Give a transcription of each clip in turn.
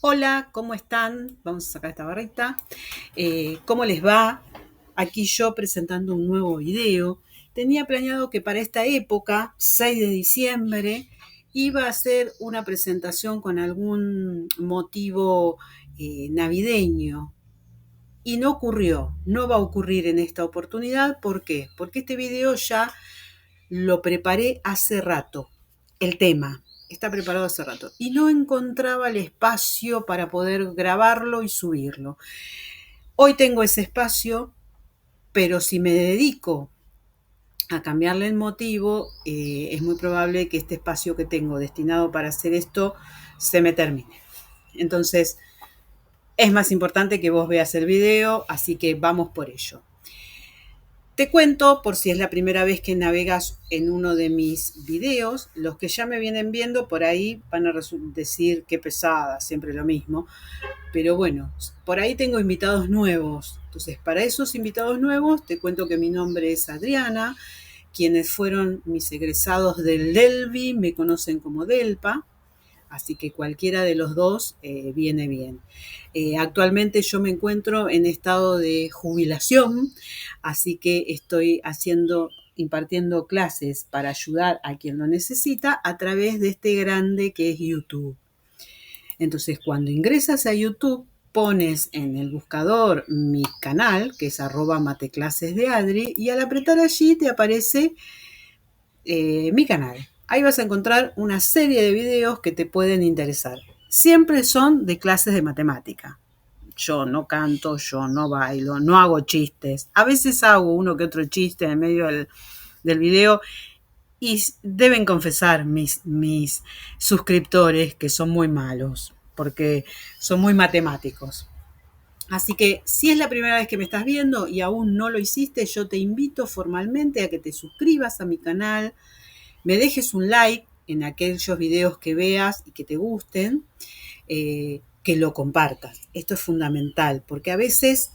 Hola, ¿cómo están? Vamos a sacar esta barrita. ¿Cómo les va? Aquí yo presentando un nuevo video. Tenía planeado que para esta época, 6 de diciembre, iba a hacer una presentación con algún motivo navideño. Y no ocurrió, no va a ocurrir en esta oportunidad. ¿Por qué? Porque este video ya lo preparé hace rato, el tema. Está preparado hace rato. Y no encontraba el espacio para poder grabarlo y subirlo. Hoy tengo ese espacio, pero si me dedico a cambiarle el motivo, es muy probable que este espacio que tengo destinado para hacer esto se me termine. Entonces, es más importante que vos veas el video, así que vamos por ello. Te cuento, por si es la primera vez que navegas en uno de mis videos, los que ya me vienen viendo por ahí van a decir qué pesada, siempre lo mismo. Pero bueno, por ahí tengo invitados nuevos. Entonces, para esos invitados nuevos, te cuento que mi nombre es Adriana. Quienes fueron mis egresados del Delvi me conocen como Delpa. Así que cualquiera de los dos viene bien. Actualmente yo me encuentro en estado de jubilación, así que estoy impartiendo clases para ayudar a quien lo necesita a través de este grande que es YouTube. Entonces, cuando ingresas a YouTube, pones en el buscador mi canal, que es @mateclasesdeadri, y al apretar allí te aparece mi canal. Ahí vas a encontrar una serie de videos que te pueden interesar. Siempre son de clases de matemática. Yo no canto, yo no bailo, no hago chistes. A veces hago uno que otro chiste en medio del video y deben confesar mis suscriptores que son muy malos porque son muy matemáticos. Así que si es la primera vez que me estás viendo y aún no lo hiciste, yo te invito formalmente a que te suscribas a mi canal, me dejes un like en aquellos videos que veas y que te gusten, que lo compartas. Esto es fundamental, porque a veces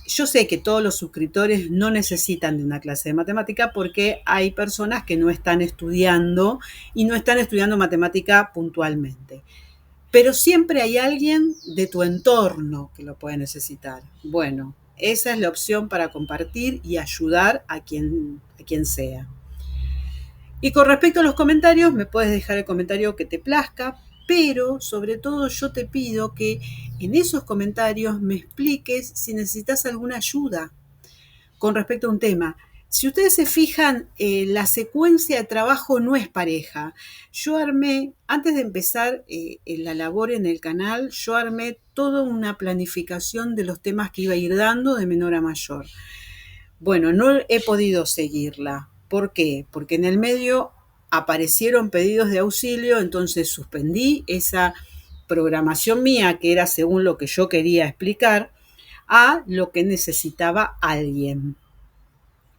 yo sé que todos los suscriptores no necesitan de una clase de matemática porque hay personas que no están estudiando y no están estudiando matemática puntualmente. Pero siempre hay alguien de tu entorno que lo puede necesitar. Bueno, esa es la opción para compartir y ayudar a quien sea. Y con respecto a los comentarios, me puedes dejar el comentario que te plazca, pero sobre todo yo te pido que en esos comentarios me expliques si necesitas alguna ayuda con respecto a un tema. Si ustedes se fijan, la secuencia de trabajo no es pareja. Yo armé, antes de empezar la labor en el canal, yo armé toda una planificación de los temas que iba a ir dando de menor a mayor. Bueno, no he podido seguirla. ¿Por qué? Porque en el medio aparecieron pedidos de auxilio, entonces suspendí esa programación mía, que era según lo que yo quería explicar, a lo que necesitaba alguien.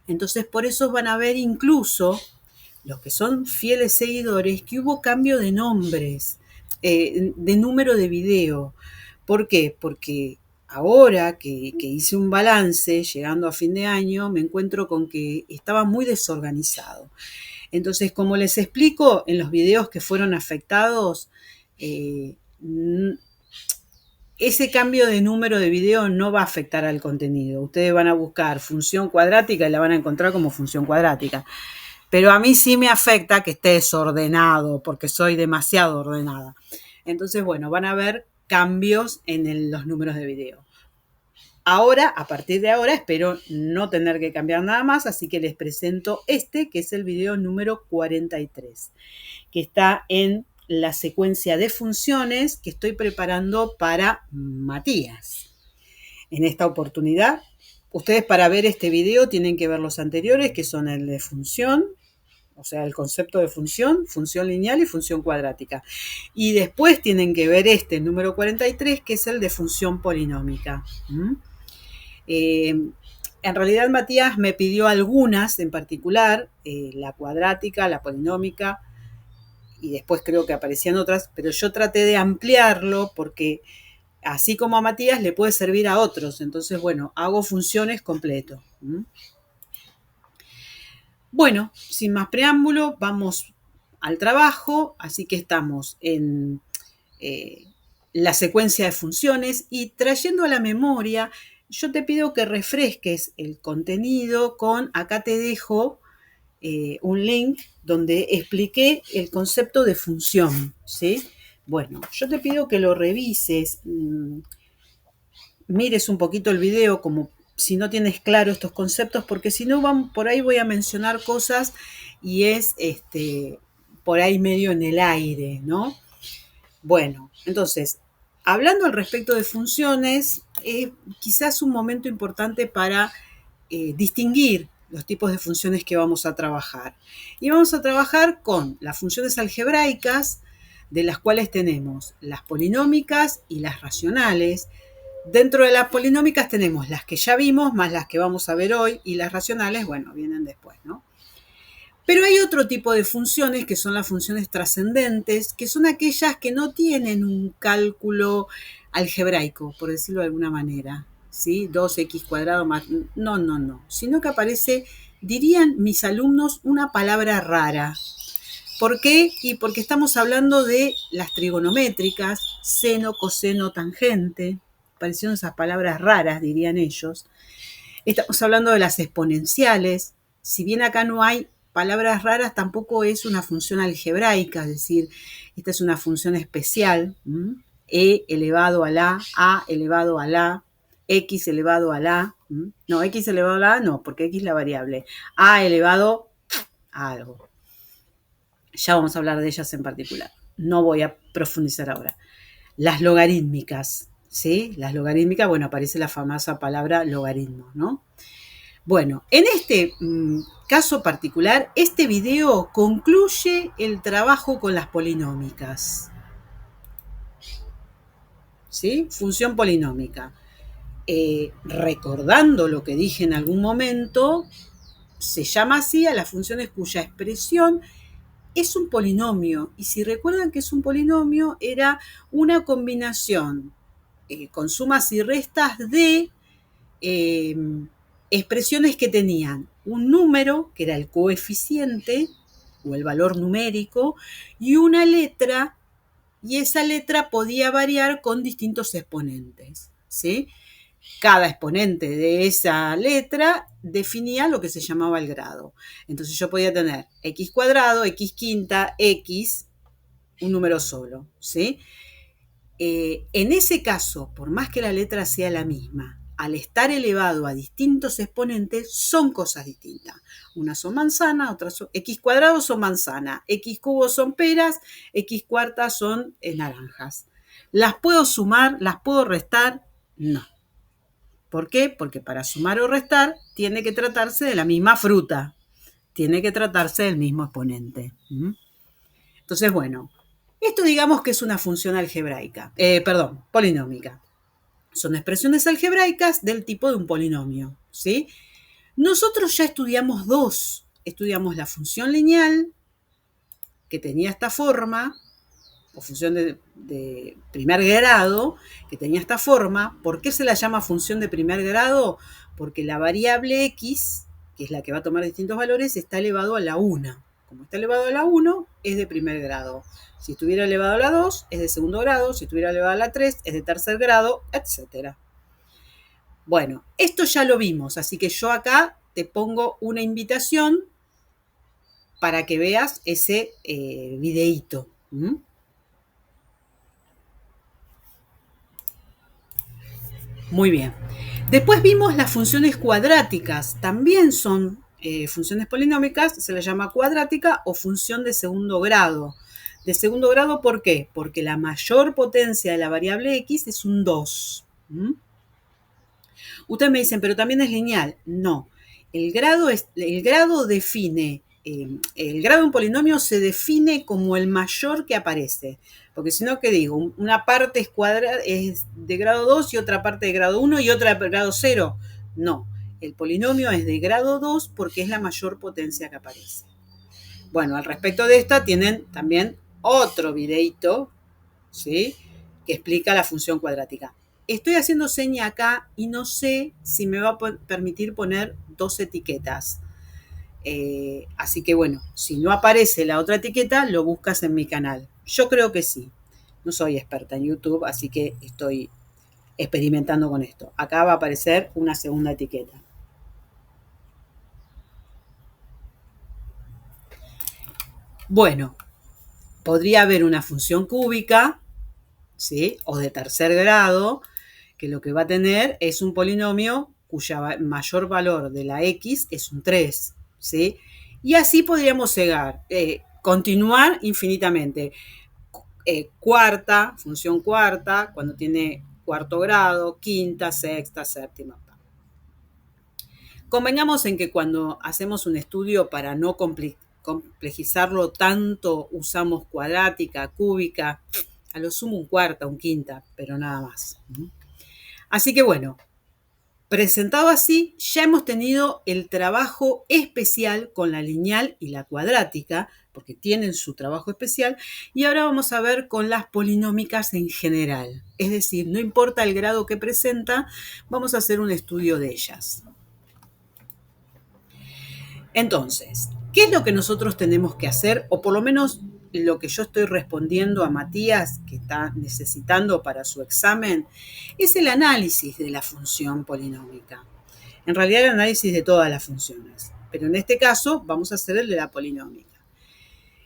Entonces, por eso van a ver incluso los que son fieles seguidores que hubo cambio de nombres, de número de video. ¿Por qué? Porque ahora que hice un balance, llegando a fin de año, me encuentro con que estaba muy desorganizado. Entonces, como les explico en los videos que fueron afectados, ese cambio de número de video no va a afectar al contenido. Ustedes van a buscar función cuadrática y la van a encontrar como función cuadrática. Pero a mí sí me afecta que esté desordenado, porque soy demasiado ordenada. Entonces, bueno, van a ver cambios en los números de video. Ahora, a partir de ahora, espero no tener que cambiar nada más, así que les presento este, que es el video número 43, que está en la secuencia de funciones que estoy preparando para Matías. En esta oportunidad, ustedes para ver este video tienen que ver los anteriores, que son el de función, o sea, el concepto de función, función lineal y función cuadrática. Y después tienen que ver este, el número 43, que es el de función polinómica. En realidad Matías me pidió algunas en particular, la cuadrática, la polinómica, y después creo que aparecían otras, pero yo traté de ampliarlo porque así como a Matías le puede servir a otros. Entonces, bueno, hago funciones completo. Bueno, sin más preámbulo, vamos al trabajo, así que estamos en la secuencia de funciones y trayendo a la memoria, yo te pido que refresques el contenido con, acá te dejo un link donde expliqué el concepto de función, ¿sí? Bueno, yo te pido que lo revises, mires un poquito el video como si no tienes claro estos conceptos, porque si no, por ahí voy a mencionar cosas y es por ahí medio en el aire, ¿no? Bueno, entonces, hablando al respecto de funciones, quizás un momento importante para distinguir los tipos de funciones que vamos a trabajar. Y vamos a trabajar con las funciones algebraicas, de las cuales tenemos las polinómicas y las racionales. Dentro de las polinómicas tenemos las que ya vimos, más las que vamos a ver hoy, y las racionales, bueno, vienen después, ¿no? Pero hay otro tipo de funciones que son las funciones trascendentes, que son aquellas que no tienen un cálculo algebraico, por decirlo de alguna manera, ¿sí? 2x cuadrado más... No, sino que aparece, dirían mis alumnos, una palabra rara. ¿Por qué? Y porque estamos hablando de las trigonométricas, seno, coseno, tangente, aparecieron esas palabras raras, dirían ellos. Estamos hablando de las exponenciales, si bien acá no hay palabras raras, tampoco es una función algebraica, es decir, esta es una función especial, e elevado a la, a elevado a la, x elevado a la, no, x elevado a la no, porque x es la variable, a elevado a algo. Ya vamos a hablar de ellas en particular, no voy a profundizar ahora. Las logarítmicas, ¿sí? Las logarítmicas, bueno, aparece la famosa palabra logaritmo, ¿no? Bueno, en este caso particular, este video concluye el trabajo con las polinómicas. ¿Sí? Función polinómica. Recordando lo que dije en algún momento, se llama así a las funciones cuya expresión es un polinomio. Y si recuerdan que es un polinomio, era una combinación con sumas y restas de expresiones que tenían un número, que era el coeficiente o el valor numérico, y una letra, y esa letra podía variar con distintos exponentes, ¿sí? Cada exponente de esa letra definía lo que se llamaba el grado. Entonces yo podía tener x cuadrado, x quinta, x, un número solo, ¿sí? En ese caso, por más que la letra sea la misma, al estar elevado a distintos exponentes, son cosas distintas. Unas son manzanas, otras son x cuadrado son manzana, x cubo son peras, x cuartas son naranjas. ¿Las puedo sumar? ¿Las puedo restar? No. ¿Por qué? Porque para sumar o restar tiene que tratarse de la misma fruta, tiene que tratarse del mismo exponente. Entonces, bueno, esto digamos que es una función algebraica, polinómica. Son expresiones algebraicas del tipo de un polinomio, ¿sí? Nosotros ya estudiamos dos. Estudiamos la función lineal, que tenía esta forma, o función de primer grado, que tenía esta forma. ¿Por qué se la llama función de primer grado? Porque la variable x, que es la que va a tomar distintos valores, está elevado a la 1. Como está elevado a la 1, es de primer grado. Si estuviera elevado a la 2, es de segundo grado. Si estuviera elevado a la 3, es de tercer grado, etc. Bueno, esto ya lo vimos, así que yo acá te pongo una invitación para que veas ese videíto. Muy bien. Después vimos las funciones cuadráticas. También son funciones polinómicas, se les llama cuadrática o función de segundo grado. De segundo grado, ¿por qué? Porque la mayor potencia de la variable x es un 2. Ustedes me dicen, pero también es lineal. No. El grado define, el grado de un polinomio se define como el mayor que aparece. Porque si no, ¿qué digo? Una parte es de grado 2 y otra parte de grado 1 y otra de grado 0. No. El polinomio es de grado 2 porque es la mayor potencia que aparece. Bueno, al respecto de esta tienen también otro videito, ¿sí? Que explica la función cuadrática. Estoy haciendo seña acá y no sé si me va a permitir poner dos etiquetas. Así que bueno, si no aparece la otra etiqueta, lo buscas en mi canal. Yo creo que sí. No soy experta en YouTube, así que estoy experimentando con esto. Acá va a aparecer una segunda etiqueta. Bueno, podría haber una función cúbica, ¿sí? O de tercer grado, que lo que va a tener es un polinomio cuya mayor valor de la x es un 3, ¿sí? Y así podríamos continuar infinitamente. Cuarta, función cuarta, cuando tiene cuarto grado, quinta, sexta, séptima. Convengamos en que cuando hacemos un estudio para no complejizarlo tanto, usamos cuadrática, cúbica, a lo sumo un cuarta, un quinta, pero nada más. Así que bueno, presentado así, ya hemos tenido el trabajo especial con la lineal y la cuadrática, porque tienen su trabajo especial, y ahora vamos a ver con las polinómicas en general. Es decir, no importa el grado que presenta, vamos a hacer un estudio de ellas. Entonces, ¿qué es lo que nosotros tenemos que hacer? O por lo menos lo que yo estoy respondiendo a Matías, que está necesitando para su examen, es el análisis de la función polinómica. En realidad el análisis de todas las funciones, pero en este caso vamos a hacer el de la polinómica.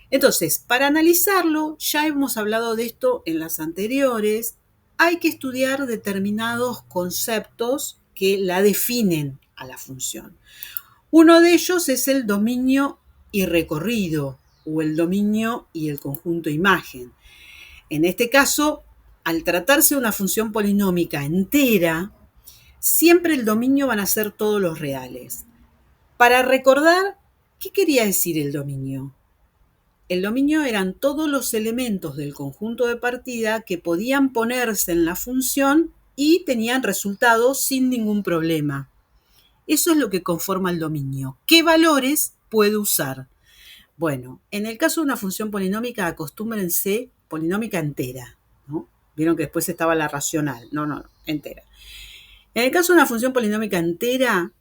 Entonces, para analizarlo, ya hemos hablado de esto en las anteriores, hay que estudiar determinados conceptos que la definen a la función. Uno de ellos es el dominio y recorrido, o el dominio y el conjunto imagen. En este caso, al tratarse de una función polinómica entera, siempre el dominio van a ser todos los reales. Para recordar, ¿qué quería decir el dominio? El dominio eran todos los elementos del conjunto de partida que podían ponerse en la función y tenían resultados sin ningún problema. Eso es lo que conforma el dominio. ¿Qué valores puedo usar? Bueno, en el caso de una función polinómica, acostúmbrense polinómica entera, ¿no? Vieron que después estaba la racional. No, entera. En el caso de una función polinómica entera,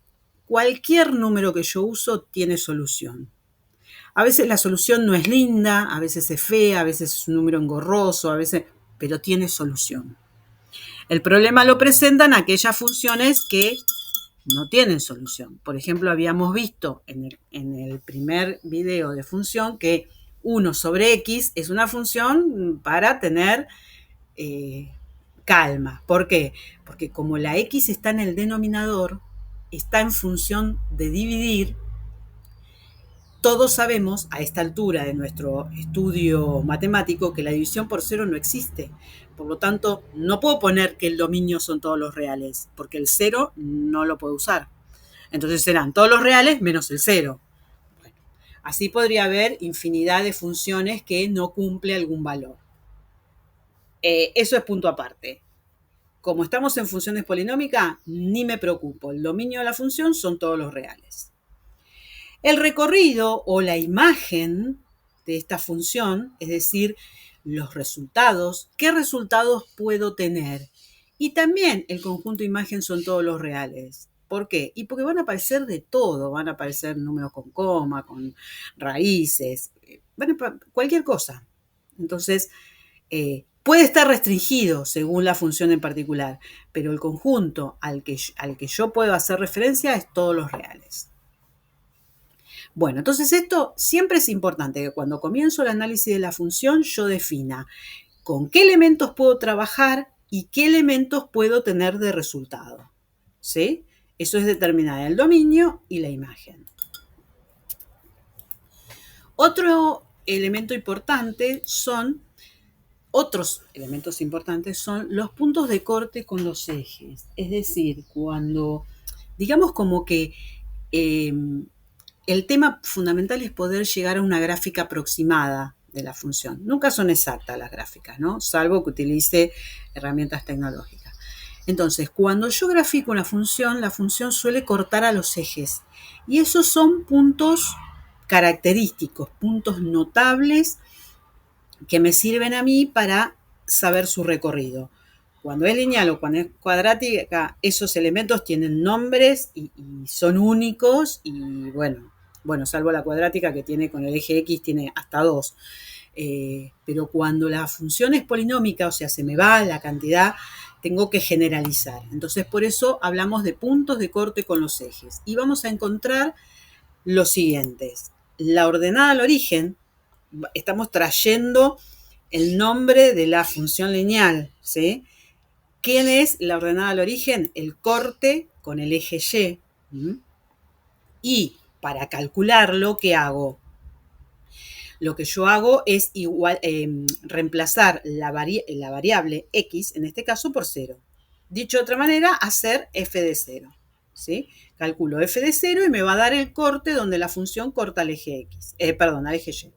cualquier número que yo uso tiene solución. A veces la solución no es linda, a veces es fea, a veces es un número engorroso, pero tiene solución. El problema lo presentan aquellas funciones que no tienen solución. Por ejemplo, habíamos visto en el primer video de función que 1 sobre x es una función para tener calma. ¿Por qué? Porque como la x está en el denominador, está en función de dividir. Todos sabemos a esta altura de nuestro estudio matemático que la división por cero no existe. Por lo tanto, no puedo poner que el dominio son todos los reales, porque el cero no lo puedo usar. Entonces serán todos los reales menos el cero. Bueno, así podría haber infinidad de funciones que no cumple algún valor. Eso es punto aparte. Como estamos en funciones polinómicas, ni me preocupo. El dominio de la función son todos los reales. El recorrido o la imagen de esta función, es decir, los resultados, ¿qué resultados puedo tener? Y también el conjunto imagen son todos los reales. ¿Por qué? Y porque van a aparecer de todo, van a aparecer números con coma, con raíces, cualquier cosa. Entonces, puede estar restringido según la función en particular, pero el conjunto al que yo puedo hacer referencia es todos los reales. Bueno, entonces esto siempre es importante que cuando comienzo el análisis de la función yo defina con qué elementos puedo trabajar y qué elementos puedo tener de resultado. ¿Sí? Eso es determinar el dominio y la imagen. Otros elementos importantes son los puntos de corte con los ejes. Es decir, cuando, digamos como que el tema fundamental es poder llegar a una gráfica aproximada de la función. Nunca son exactas las gráficas, ¿no? Salvo que utilice herramientas tecnológicas. Entonces, cuando yo grafico una función, la función suele cortar a los ejes. Y esos son puntos característicos, puntos notables que me sirven a mí para saber su recorrido. Cuando es lineal o cuando es cuadrática, esos elementos tienen nombres y son únicos y bueno, salvo la cuadrática que tiene con el eje X, tiene hasta 2. Pero cuando la función es polinómica, o sea, se me va la cantidad, tengo que generalizar. Entonces, por eso hablamos de puntos de corte con los ejes. Y vamos a encontrar los siguientes. La ordenada al origen, estamos trayendo el nombre de la función lineal, ¿sí? ¿Quién es la ordenada al origen? El corte con el eje Y. Y para calcularlo, ¿qué hago? Lo que yo hago es reemplazar la variable x, en este caso, por 0. Dicho de otra manera, hacer f de 0. ¿Sí? Calculo f de 0 y me va a dar el corte donde la función corta al eje x, al eje y.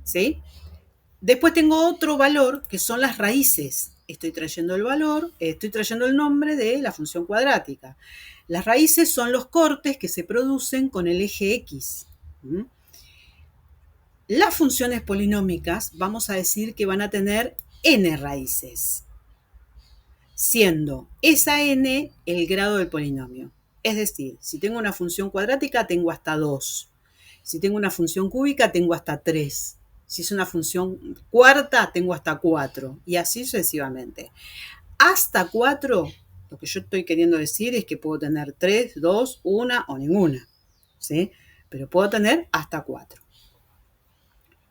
¿Sí? Después tengo otro valor que son las raíces. Estoy trayendo el valor, estoy trayendo el nombre de la función cuadrática. Las raíces son los cortes que se producen con el eje x. Las funciones polinómicas vamos a decir que van a tener n raíces, siendo esa n el grado del polinomio. Es decir, si tengo una función cuadrática tengo hasta 2. Si tengo una función cúbica tengo hasta 3. Si es una función cuarta tengo hasta 4. Y así sucesivamente. Hasta 4, lo que yo estoy queriendo decir es que puedo tener 3, 2, 1 o ninguna. ¿Sí? Pero puedo tener hasta 4.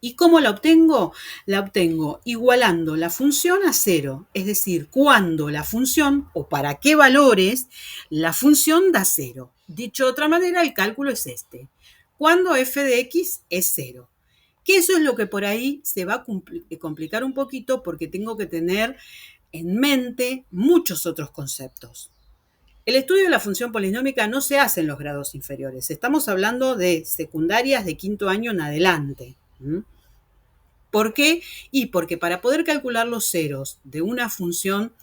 ¿Y cómo la obtengo? La obtengo igualando la función a 0, es decir, cuando la función, o para qué valores, la función da 0. Dicho de otra manera, el cálculo es este. Cuando f de x es 0. Que eso es lo que por ahí se va a complicar un poquito porque tengo que tener en mente muchos otros conceptos. El estudio de la función polinómica no se hace en los grados inferiores. Estamos hablando de secundarias de quinto año en adelante. ¿Por qué? Y porque para poder calcular los ceros de una función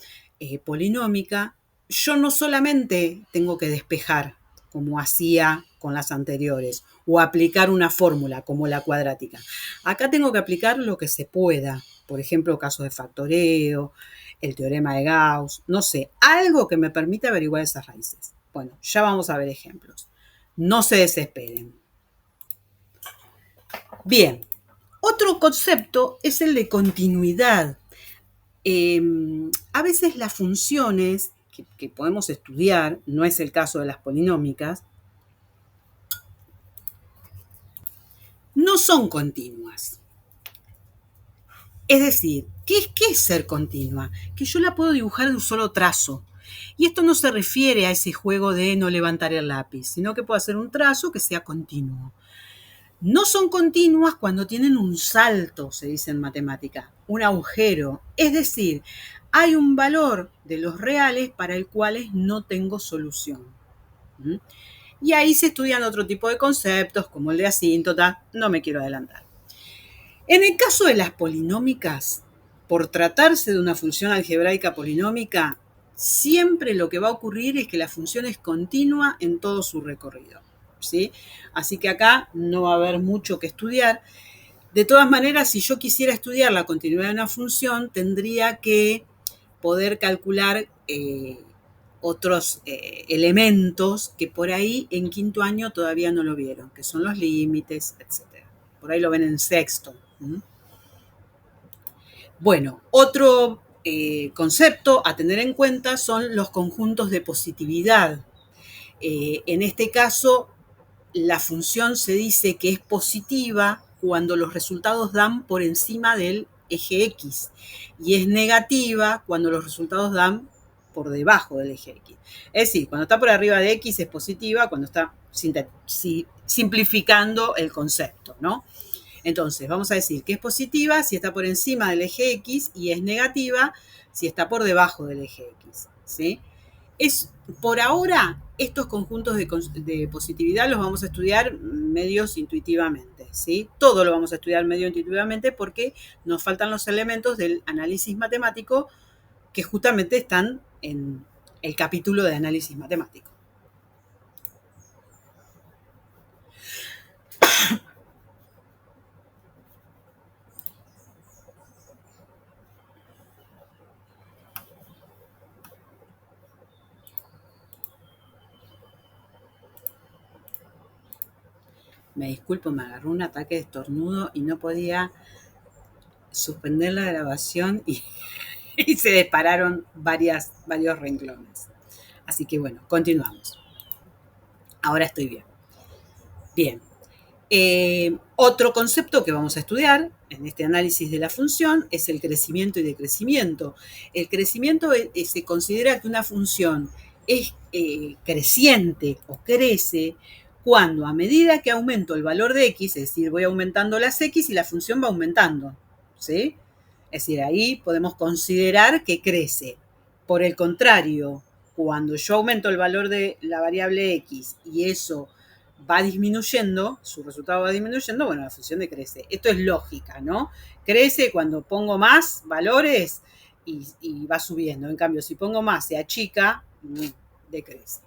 polinómica, yo no solamente tengo que despejar, como hacía con las anteriores, o aplicar una fórmula como la cuadrática. Acá tengo que aplicar lo que se pueda, por ejemplo, casos de factoreo, el teorema de Gauss, no sé, algo que me permita averiguar esas raíces. Bueno, ya vamos a ver ejemplos. No se desesperen. Bien, otro concepto es el de continuidad. A veces las funciones que podemos estudiar, no es el caso de las polinómicas, no son continuas. Es decir, ¿qué es ser continua? Que yo la puedo dibujar de un solo trazo. Y esto no se refiere a ese juego de no levantar el lápiz, sino que puedo hacer un trazo que sea continuo. No son continuas cuando tienen un salto, se dice en matemática, un agujero. Es decir, hay un valor de los reales para el cual no tengo solución. Y ahí se estudian otro tipo de conceptos, como el de asíntota, no me quiero adelantar. En el caso de las polinómicas, por tratarse de una función algebraica polinómica, siempre lo que va a ocurrir es que la función es continua en todo su recorrido. ¿Sí? Así que acá no va a haber mucho que estudiar. De todas maneras, si yo quisiera estudiar la continuidad de una función, tendría que poder calcular otros elementos que por ahí en quinto año todavía no lo vieron, que son los límites, etc. Por ahí lo ven en sexto. Bueno, otro concepto a tener en cuenta son los conjuntos de positividad. En este caso, la función se dice que es positiva cuando los resultados dan por encima del eje X y es negativa cuando los resultados dan por debajo del eje X. Es decir, cuando está por arriba de X es positiva, cuando está simplificando el concepto, ¿no? Entonces, vamos a decir que es positiva si está por encima del eje X y es negativa si está por debajo del eje X, ¿sí? Por ahora, estos conjuntos de positividad los vamos a estudiar medios intuitivamente, ¿sí? Todo lo vamos a estudiar medio intuitivamente porque nos faltan los elementos del análisis matemático que justamente están en el capítulo de análisis matemático. Me disculpo, me agarró un ataque de estornudo y no podía suspender la grabación y se dispararon varios renglones. Así que bueno, continuamos. Ahora estoy bien. Bien. Otro concepto que vamos a estudiar en este análisis de la función es el crecimiento y decrecimiento. El crecimiento se considera que una función es creciente o crece cuando a medida que aumento el valor de x, es decir, voy aumentando las x y la función va aumentando, ¿sí? Es decir, ahí podemos considerar que crece. Por el contrario, cuando yo aumento el valor de la variable x y eso va disminuyendo, su resultado va disminuyendo, bueno, la función decrece. Esto es lógica, ¿no? Crece cuando pongo más valores y va subiendo. En cambio, si pongo más, se achica, decrece.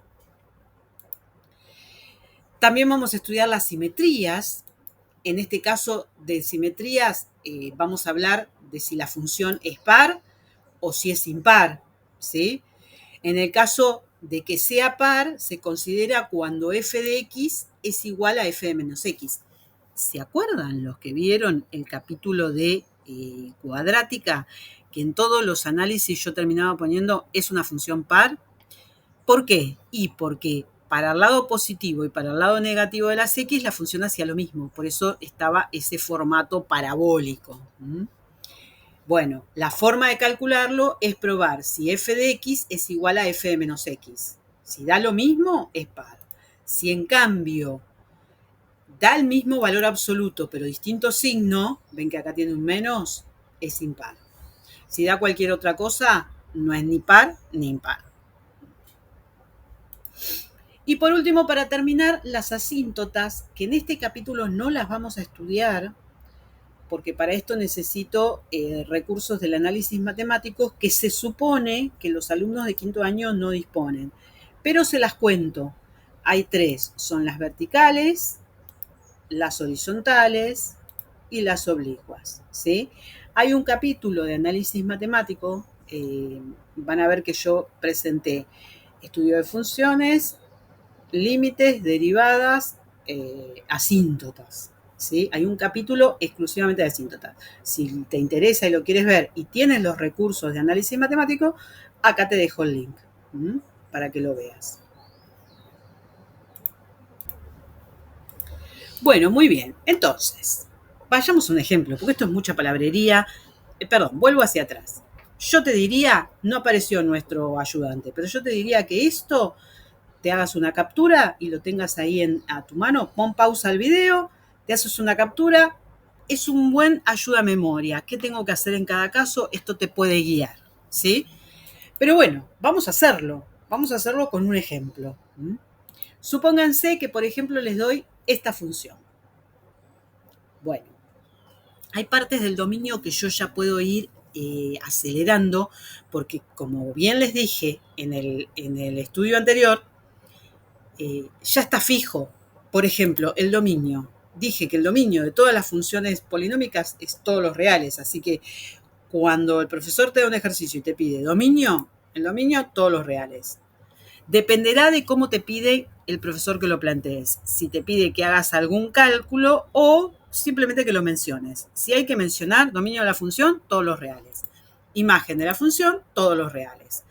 También vamos a estudiar las simetrías. En este caso de simetrías vamos a hablar de si la función es par o si es impar, ¿sí? En el caso de que sea par, se considera cuando f de x es igual a f de menos x. ¿Se acuerdan los que vieron el capítulo de cuadrática? Que en todos los análisis yo terminaba poniendo es una función par. ¿Por qué? Y porque para el lado positivo y para el lado negativo de las x la función hacía lo mismo. Por eso estaba ese formato parabólico. Bueno, la forma de calcularlo es probar si f de x es igual a f de menos x. Si da lo mismo, es par. Si en cambio da el mismo valor absoluto, pero distinto signo, ven que acá tiene un menos, es impar. Si da cualquier otra cosa, no es ni par ni impar. Y por último, para terminar, las asíntotas, que en este capítulo no las vamos a estudiar, porque para esto necesito recursos del análisis matemático que se supone que los alumnos de quinto año no disponen. Pero se las cuento. Hay tres, son las verticales, las horizontales y las oblicuas, ¿sí? Hay un capítulo de análisis matemático, van a ver que yo presenté estudio de funciones, límites, derivadas, asíntotas. ¿Sí? Hay un capítulo exclusivamente de asíntotas. Si te interesa y lo quieres ver y tienes los recursos de análisis matemático, acá te dejo el link para que lo veas. Bueno, muy bien. Entonces, vayamos a un ejemplo, porque esto es mucha palabrería. Perdón, vuelvo hacia atrás. Yo te diría, no apareció nuestro ayudante, pero yo te diría que esto te hagas una captura y lo tengas ahí a tu mano, pon pausa al video, te haces una captura, es un buen ayuda a memoria. ¿Qué tengo que hacer en cada caso? Esto te puede guiar, ¿sí? Pero bueno, vamos a hacerlo con un ejemplo. Supónganse que, por ejemplo, les doy esta función. Bueno, hay partes del dominio que yo ya puedo ir acelerando, porque como bien les dije en el estudio anterior, ya está fijo. Por ejemplo, el dominio. Dije que el dominio de todas las funciones polinómicas es todos los reales, así que cuando el profesor te da un ejercicio y te pide dominio, el dominio, todos los reales. Dependerá de cómo te pide el profesor que lo plantees. Si te pide que hagas algún cálculo o simplemente que lo menciones. Si hay que mencionar dominio de la función, todos los reales. Imagen de la función, todos los reales.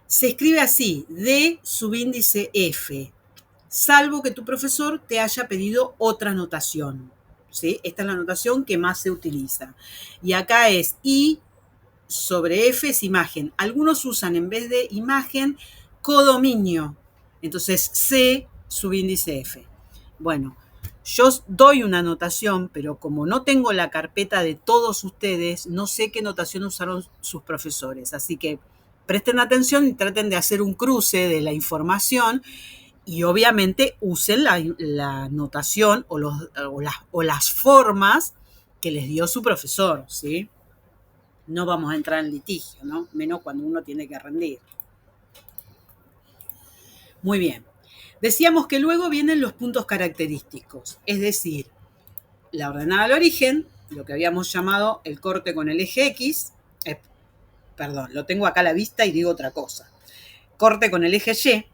Se escribe así, D subíndice F, salvo que tu profesor te haya pedido otra notación, ¿sí? Esta es la notación que más se utiliza. Y acá es I sobre F es imagen. Algunos usan en vez de imagen codominio. Entonces C subíndice F. Bueno, yo doy una notación, pero como no tengo la carpeta de todos ustedes, no sé qué notación usaron sus profesores. Así que presten atención y traten de hacer un cruce de la información y obviamente usen la notación o las formas que les dio su profesor, ¿sí? No vamos a entrar en litigio, ¿no? Menos cuando uno tiene que rendir. Muy bien. Decíamos que luego vienen los puntos característicos, es decir, la ordenada al origen, lo que habíamos llamado el corte con el eje X, perdón, lo tengo acá a la vista y digo otra cosa. Corte con el eje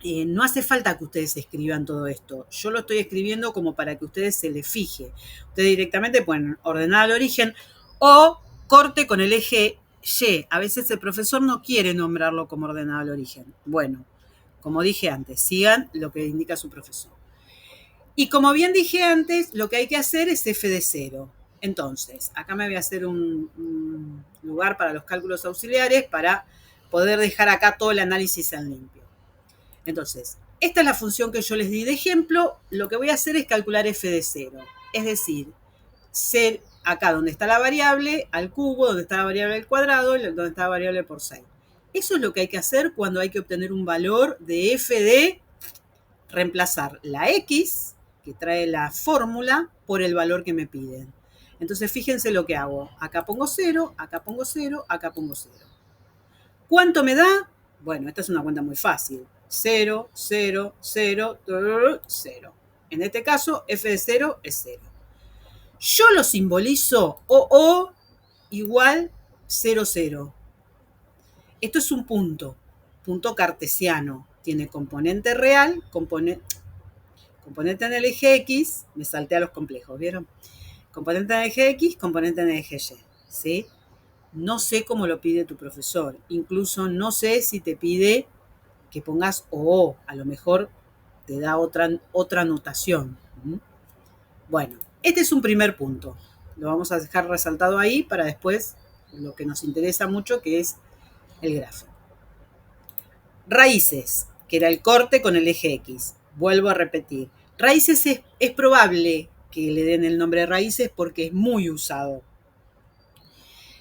Y, no hace falta que ustedes escriban todo esto. Yo lo estoy escribiendo como para que ustedes se les fije. Ustedes directamente ponen ordenada al origen O corte con el eje Y. A veces el profesor no quiere nombrarlo como ordenado al origen. Bueno, como dije antes, sigan lo que indica su profesor. Y como bien dije antes, lo que hay que hacer es f de 0. Entonces, acá me voy a hacer un lugar para los cálculos auxiliares para poder dejar acá todo el análisis en limpio. Entonces, esta es la función que yo les di de ejemplo. Lo que voy a hacer es calcular f de 0. Es decir, ser acá donde está la variable al cubo, donde está la variable al cuadrado, donde está la variable por 6. Eso es lo que hay que hacer cuando hay que obtener un valor de f de reemplazar la x, que trae la fórmula, por el valor que me piden. Entonces, fíjense lo que hago. Acá pongo 0, acá pongo 0, acá pongo 0. ¿Cuánto me da? Bueno, esta es una cuenta muy fácil. 0, 0, 0, 0. En este caso, f de 0 es 0. Yo lo simbolizo O igual 0, 0. Esto es un punto cartesiano. Tiene componente real, componente en el eje X, me salté a los complejos, ¿vieron? Componente en el eje X, componente en el eje Y, ¿sí? No sé cómo lo pide tu profesor. Incluso no sé si te pide que pongas O. A lo mejor te da otra notación. Bueno, este es un primer punto. Lo vamos a dejar resaltado ahí para después lo que nos interesa mucho, que es el gráfico. Raíces, que era el corte con el eje X. Vuelvo a repetir. Raíces es probable que le den el nombre de raíces porque es muy usado.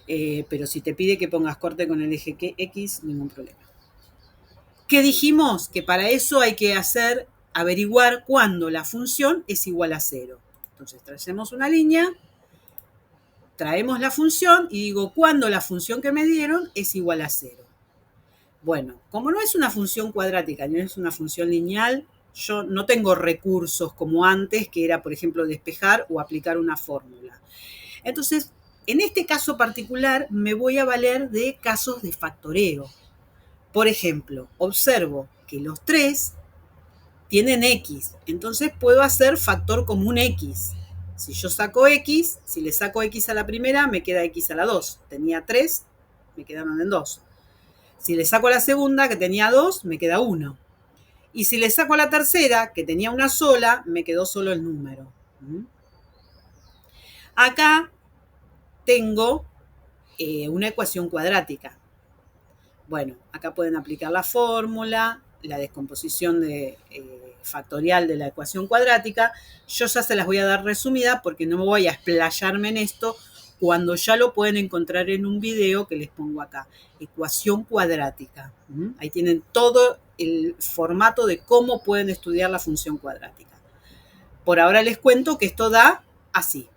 Pero si te pide que pongas corte con el eje X, ningún problema. ¿Qué dijimos? Que para eso hay que averiguar cuándo la función es igual a 0. Entonces, tracemos una línea, traemos la función y digo cuándo la función que me dieron es igual a 0. Bueno, como no es una función cuadrática, ni es una función lineal, yo no tengo recursos como antes, que era, por ejemplo, despejar o aplicar una fórmula. Entonces, en este caso particular, me voy a valer de casos de factoreo. Por ejemplo, observo que los 3 tienen x, entonces puedo hacer factor común x. Si yo saco x, si le saco x a la primera, me queda x a la 2. Tenía 3, me quedaron en 2. Si le saco a la segunda, que tenía 2, me queda 1. Y si le saco a la tercera, que tenía una sola, me quedó solo el número. Acá tengo una ecuación cuadrática. Bueno, acá pueden aplicar la fórmula, la descomposición factorial de la ecuación cuadrática. Yo ya se las voy a dar resumida porque no me voy a explayarme en esto cuando ya lo pueden encontrar en un video que les pongo acá. Ecuación cuadrática. Ahí tienen todo el formato de cómo pueden estudiar la función cuadrática. Por ahora les cuento que esto da así.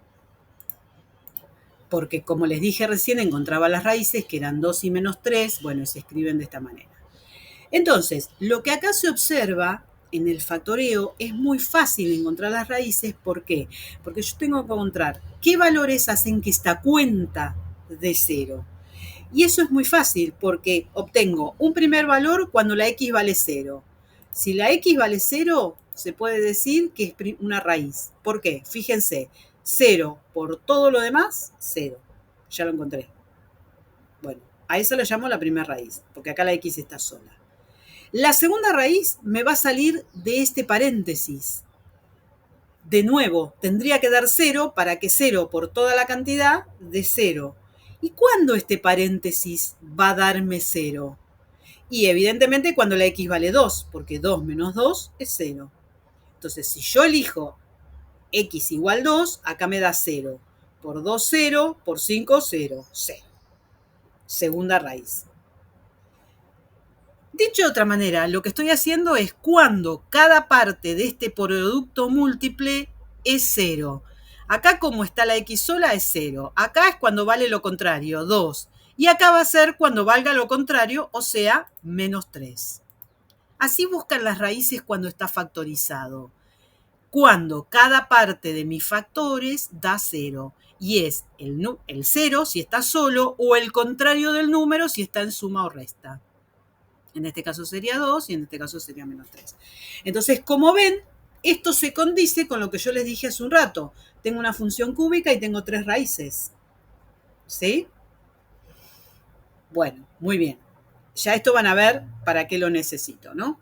Porque como les dije recién, encontraba las raíces que eran 2 y menos 3, bueno, se escriben de esta manera. Entonces, lo que acá se observa en el factoreo es muy fácil encontrar las raíces. ¿Por qué? Porque yo tengo que encontrar qué valores hacen que esta cuenta de 0. Y eso es muy fácil porque obtengo un primer valor cuando la x vale 0. Si la x vale 0, se puede decir que es una raíz. ¿Por qué? Fíjense, 0 por todo lo demás, 0. Ya lo encontré. Bueno, a eso lo llamo la primera raíz, porque acá la x está sola. La segunda raíz me va a salir de este paréntesis. De nuevo, tendría que dar 0 para que 0 por toda la cantidad de 0. ¿Y cuándo este paréntesis va a darme 0? Y evidentemente cuando la x vale 2, porque 2 menos 2 es 0. Entonces, si yo elijo x igual 2, acá me da 0. Por 2, 0. Por 5, 0. 0. Segunda raíz. Dicho de otra manera, lo que estoy haciendo es cuando cada parte de este producto múltiple es 0. Acá como está la x sola es 0. Acá es cuando vale lo contrario, 2. Y acá va a ser cuando valga lo contrario, o sea, menos 3. Así buscan las raíces cuando está factorizado. Cuando cada parte de mis factores da 0. Y es el 0 si está solo o el contrario del número si está en suma o resta. En este caso sería 2 y en este caso sería menos 3. Entonces, como ven, esto se condice con lo que yo les dije hace un rato. Tengo una función cúbica y tengo 3 raíces. ¿Sí? Bueno, muy bien. Ya esto van a ver para qué lo necesito, ¿no?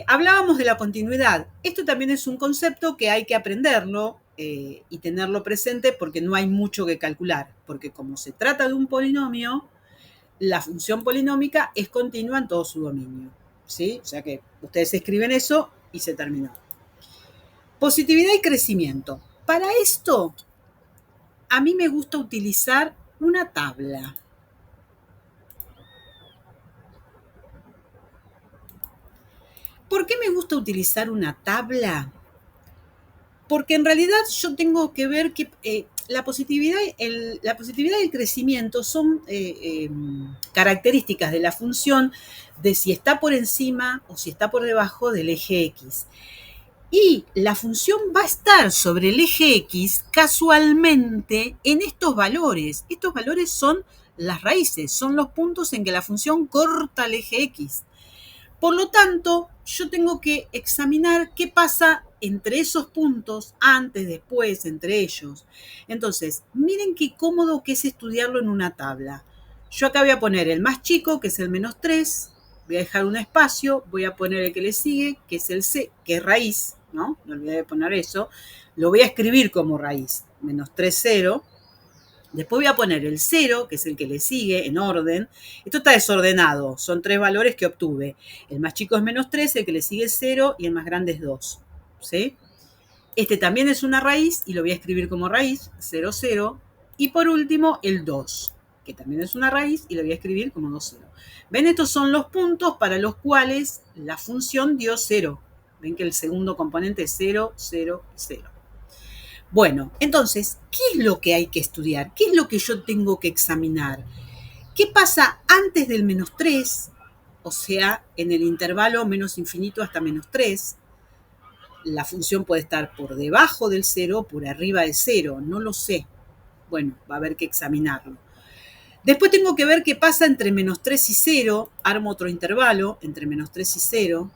Hablábamos de la continuidad. Esto también es un concepto que hay que aprenderlo y tenerlo presente porque no hay mucho que calcular, porque como se trata de un polinomio, la función polinómica es continua en todo su dominio. ¿Sí? O sea que ustedes escriben eso y se terminó. Positividad y crecimiento. Para esto, a mí me gusta utilizar una tabla. ¿Por qué me gusta utilizar una tabla? Porque en realidad yo tengo que ver que la positividad y el crecimiento son características de la función de si está por encima o si está por debajo del eje X. Y la función va a estar sobre el eje X casualmente en estos valores. Estos valores son las raíces, son los puntos en que la función corta el eje X. Por lo tanto, yo tengo que examinar qué pasa entre esos puntos, antes, después, entre ellos. Entonces, miren qué cómodo que es estudiarlo en una tabla. Yo acá voy a poner el más chico, que es el -3, voy a dejar un espacio, voy a poner el que le sigue, que es el C, que es raíz, ¿no? No olvidé de poner eso. Lo voy a escribir como raíz, -3, 0. Después voy a poner el 0, que es el que le sigue en orden. Esto está desordenado, son 3 valores que obtuve. El más chico es -3, el que le sigue es 0 y el más grande es 2. ¿Sí? Este también es una raíz y lo voy a escribir como raíz, 0, 0. Y por último, el 2, que también es una raíz y lo voy a escribir como 2, 0. ¿Ven? Estos son los puntos para los cuales la función dio 0. Ven que el segundo componente es 0, 0, 0. Bueno, entonces, ¿qué es lo que hay que estudiar? ¿Qué es lo que yo tengo que examinar? ¿Qué pasa antes del -3? O sea, en el intervalo menos infinito hasta -3. La función puede estar por debajo del 0 o por arriba de 0, no lo sé. Bueno, va a haber que examinarlo. Después tengo que ver qué pasa entre -3 y 0. Armo otro intervalo entre -3 y 0.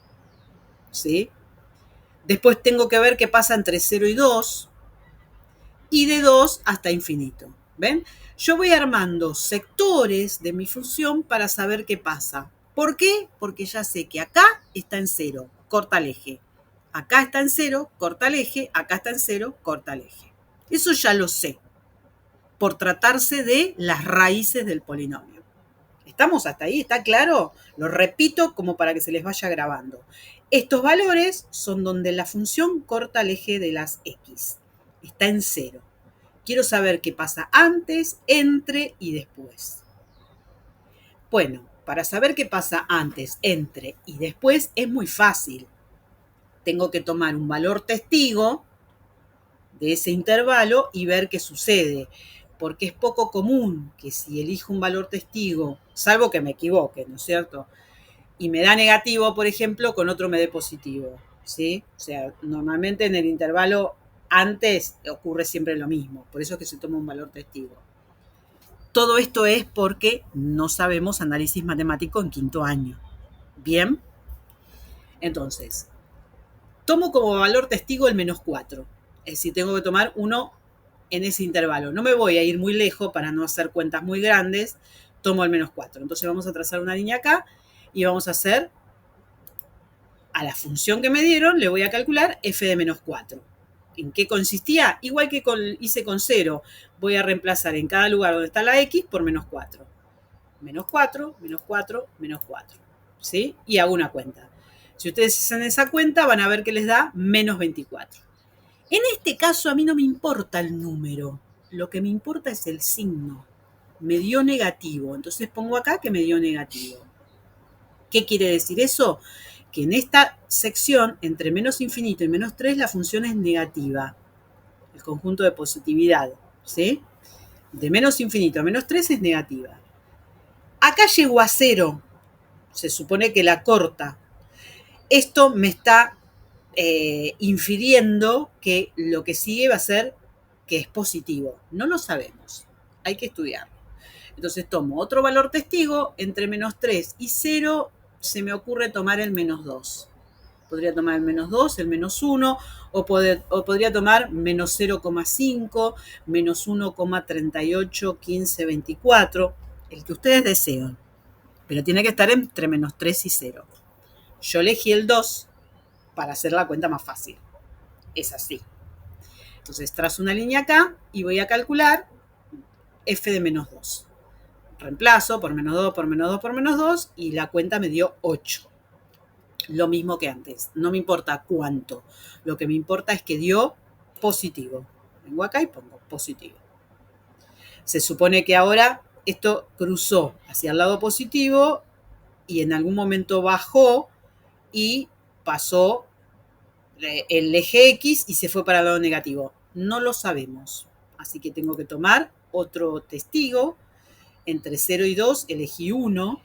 ¿Sí? Después tengo que ver qué pasa entre 0 y 2. Y de 2 hasta infinito. ¿Ven? Yo voy armando sectores de mi función para saber qué pasa. ¿Por qué? Porque ya sé que acá está en 0, corta el eje. Acá está en 0, corta el eje. Acá está en 0, corta el eje. Eso ya lo sé, por tratarse de las raíces del polinomio. ¿Estamos hasta ahí? ¿Está claro? Lo repito como para que se les vaya grabando. Estos valores son donde la función corta el eje de las x. Está en 0. Quiero saber qué pasa antes, entre y después. Bueno, para saber qué pasa antes, entre y después es muy fácil. Tengo que tomar un valor testigo de ese intervalo y ver qué sucede. Porque es poco común que si elijo un valor testigo, salvo que me equivoque, ¿no es cierto? Y me da negativo, por ejemplo, con otro me dé positivo, ¿sí? O sea, normalmente en el intervalo antes ocurre siempre lo mismo, por eso es que se toma un valor testigo. Todo esto es porque no sabemos análisis matemático en quinto año. Bien, entonces, tomo como valor testigo el -4, es decir, tengo que tomar uno en ese intervalo. No me voy a ir muy lejos para no hacer cuentas muy grandes, tomo el -4. Entonces vamos a trazar una línea acá y vamos a hacer, a la función que me dieron, le voy a calcular f de -4. ¿En qué consistía? Igual que hice con 0, voy a reemplazar en cada lugar donde está la x por -4. -4, -4, -4. ¿Sí? Y hago una cuenta. Si ustedes hacen esa cuenta, van a ver que les da -24. En este caso, a mí no me importa el número. Lo que me importa es el signo. Me dio negativo. Entonces pongo acá que me dio negativo. ¿Qué quiere decir eso? Que en esta sección, entre menos infinito y -3, la función es negativa. El conjunto de positividad. ¿Sí? De menos infinito a -3 es negativa. Acá llegó a 0. Se supone que la corta. Esto me está infiriendo que lo que sigue va a ser que es positivo. No lo sabemos. Hay que estudiarlo. Entonces tomo otro valor testigo. Entre -3 y 0 se me ocurre tomar el -2. podría tomar el menos 2, el menos 1, o podría tomar menos 0,5, menos 1,381524, el que ustedes deseen, pero tiene que estar entre menos 3 y 0. Yo elegí el 2 para hacer la cuenta más fácil. Es así. Entonces trazo una línea acá y voy a calcular f de menos 2. Reemplazo por menos 2, por menos 2, por menos 2 y la cuenta me dio 8. Lo mismo que antes. No me importa cuánto. Lo que me importa es que dio positivo. Vengo acá y pongo positivo. Se supone que ahora esto cruzó hacia el lado positivo y en algún momento bajó y pasó el eje X y se fue para el lado negativo. No lo sabemos. Así que tengo que tomar otro testigo. Entre 0 y 2 elegí 1.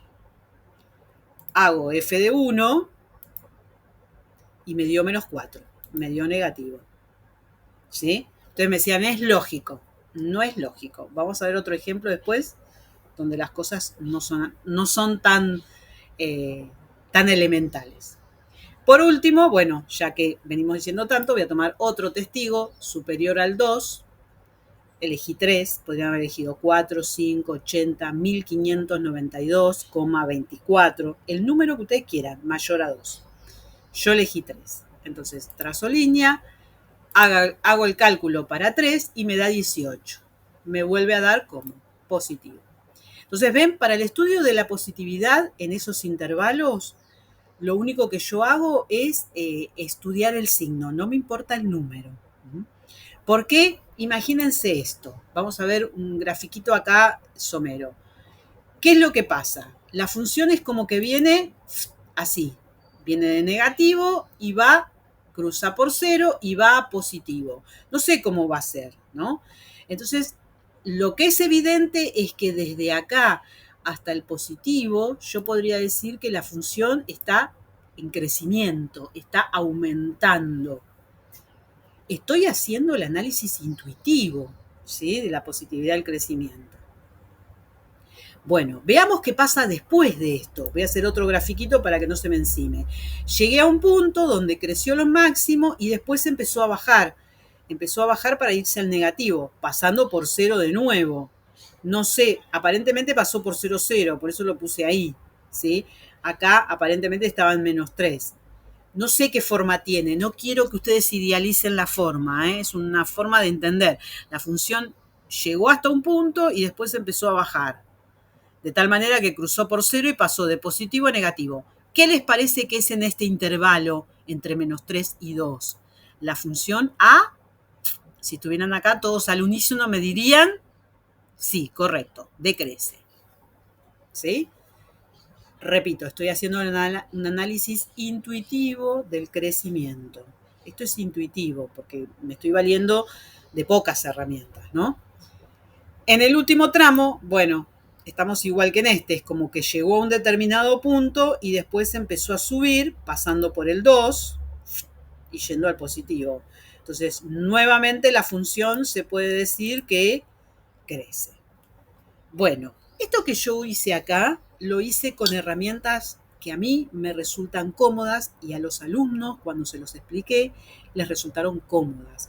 Hago f de 1 y me dio menos 4. Me dio negativo. ¿Sí? Entonces me decían, es lógico. No es lógico. Vamos a ver otro ejemplo después donde las cosas no son tan elementales. Por último, bueno, ya que venimos diciendo tanto, voy a tomar otro testigo superior al 2. Elegí 3, podrían haber elegido 4, 5, 80, 1592,24. El número que ustedes quieran, mayor a 2. Yo elegí 3. Entonces trazo línea, hago el cálculo para 3 y me da 18. Me vuelve a dar como positivo. Entonces, ven, para el estudio de la positividad en esos intervalos, lo único que yo hago es estudiar el signo, no me importa el número. ¿Por qué? Imagínense esto. Vamos a ver un grafiquito acá somero. ¿Qué es lo que pasa? La función es como que viene así. Viene de negativo y cruza por 0 y va a positivo. No sé cómo va a ser, ¿no? Entonces, lo que es evidente es que desde acá hasta el positivo, yo podría decir que la función está en crecimiento, está aumentando. Estoy haciendo el análisis intuitivo, ¿sí?, de la positividad del crecimiento. Bueno, veamos qué pasa después de esto. Voy a hacer otro grafiquito para que no se me encime. Llegué a un punto donde creció lo máximo y después empezó a bajar. Empezó a bajar para irse al negativo, pasando por 0 de nuevo. No sé, aparentemente pasó por 0, 0, por eso lo puse ahí, ¿sí? Acá aparentemente estaba en menos 3. No sé qué forma tiene, no quiero que ustedes idealicen la forma, ¿eh? Es una forma de entender. La función llegó hasta un punto y después empezó a bajar. De tal manera que cruzó por 0 y pasó de positivo a negativo. ¿Qué les parece que es en este intervalo entre menos 3 y 2? La función A, si estuvieran acá todos al unísono me dirían, sí, correcto, decrece. ¿Sí? Repito, estoy haciendo un análisis intuitivo del crecimiento. Esto es intuitivo porque me estoy valiendo de pocas herramientas, ¿no? En el último tramo, bueno, estamos igual que en este, es como que llegó a un determinado punto y después empezó a subir, pasando por el 2 y yendo al positivo. Entonces, nuevamente la función se puede decir que crece. Bueno, esto que yo hice acá, lo hice con herramientas que a mí me resultan cómodas y a los alumnos, cuando se los expliqué, les resultaron cómodas.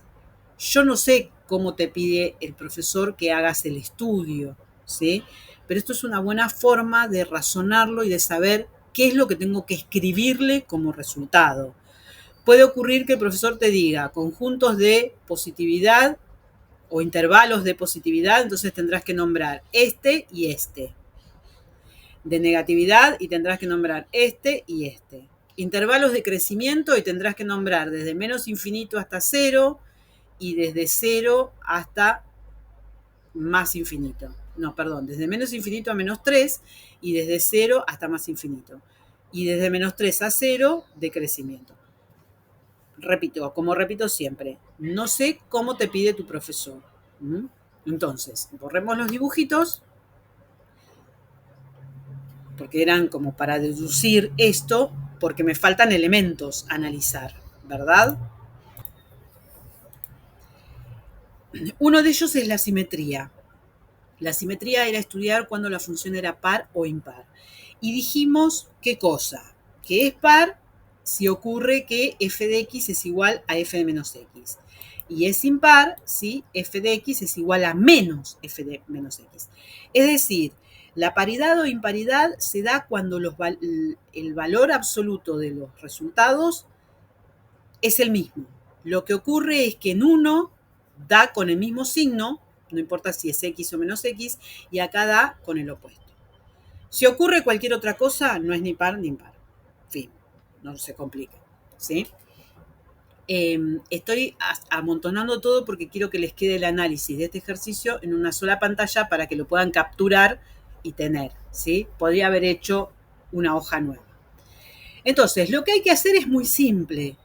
Yo no sé cómo te pide el profesor que hagas el estudio, ¿sí? Pero esto es una buena forma de razonarlo y de saber qué es lo que tengo que escribirle como resultado. Puede ocurrir que el profesor te diga conjuntos de positividad o intervalos de positividad, entonces tendrás que nombrar este y este. De negatividad y tendrás que nombrar este y este. Intervalos de crecimiento y tendrás que nombrar desde menos infinito hasta 0 y desde 0 hasta más infinito. No, perdón, desde menos infinito a menos 3 y desde 0 hasta más infinito. Y desde menos 3 a 0 de crecimiento. Repito, como repito siempre, no sé cómo te pide tu profesor. Entonces, borremos los dibujitos, porque eran como para deducir esto, porque me faltan elementos a analizar, ¿verdad? Uno de ellos es la simetría. La simetría era estudiar cuando la función era par o impar. Y dijimos, ¿qué cosa? Que es par si ocurre que f de x es igual a f de menos x. Y es impar si f de x es igual a menos f de menos x. Es decir, la paridad o imparidad se da cuando el valor absoluto de los resultados es el mismo. Lo que ocurre es que en uno da con el mismo signo, no importa si es x o menos x, y acá da con el opuesto. Si ocurre cualquier otra cosa, no es ni par ni impar. Fin, no se complique, ¿sí? Estoy amontonando todo porque quiero que les quede el análisis de este ejercicio en una sola pantalla para que lo puedan capturar y tener, ¿sí? Podría haber hecho una hoja nueva. Entonces, lo que hay que hacer es muy simple.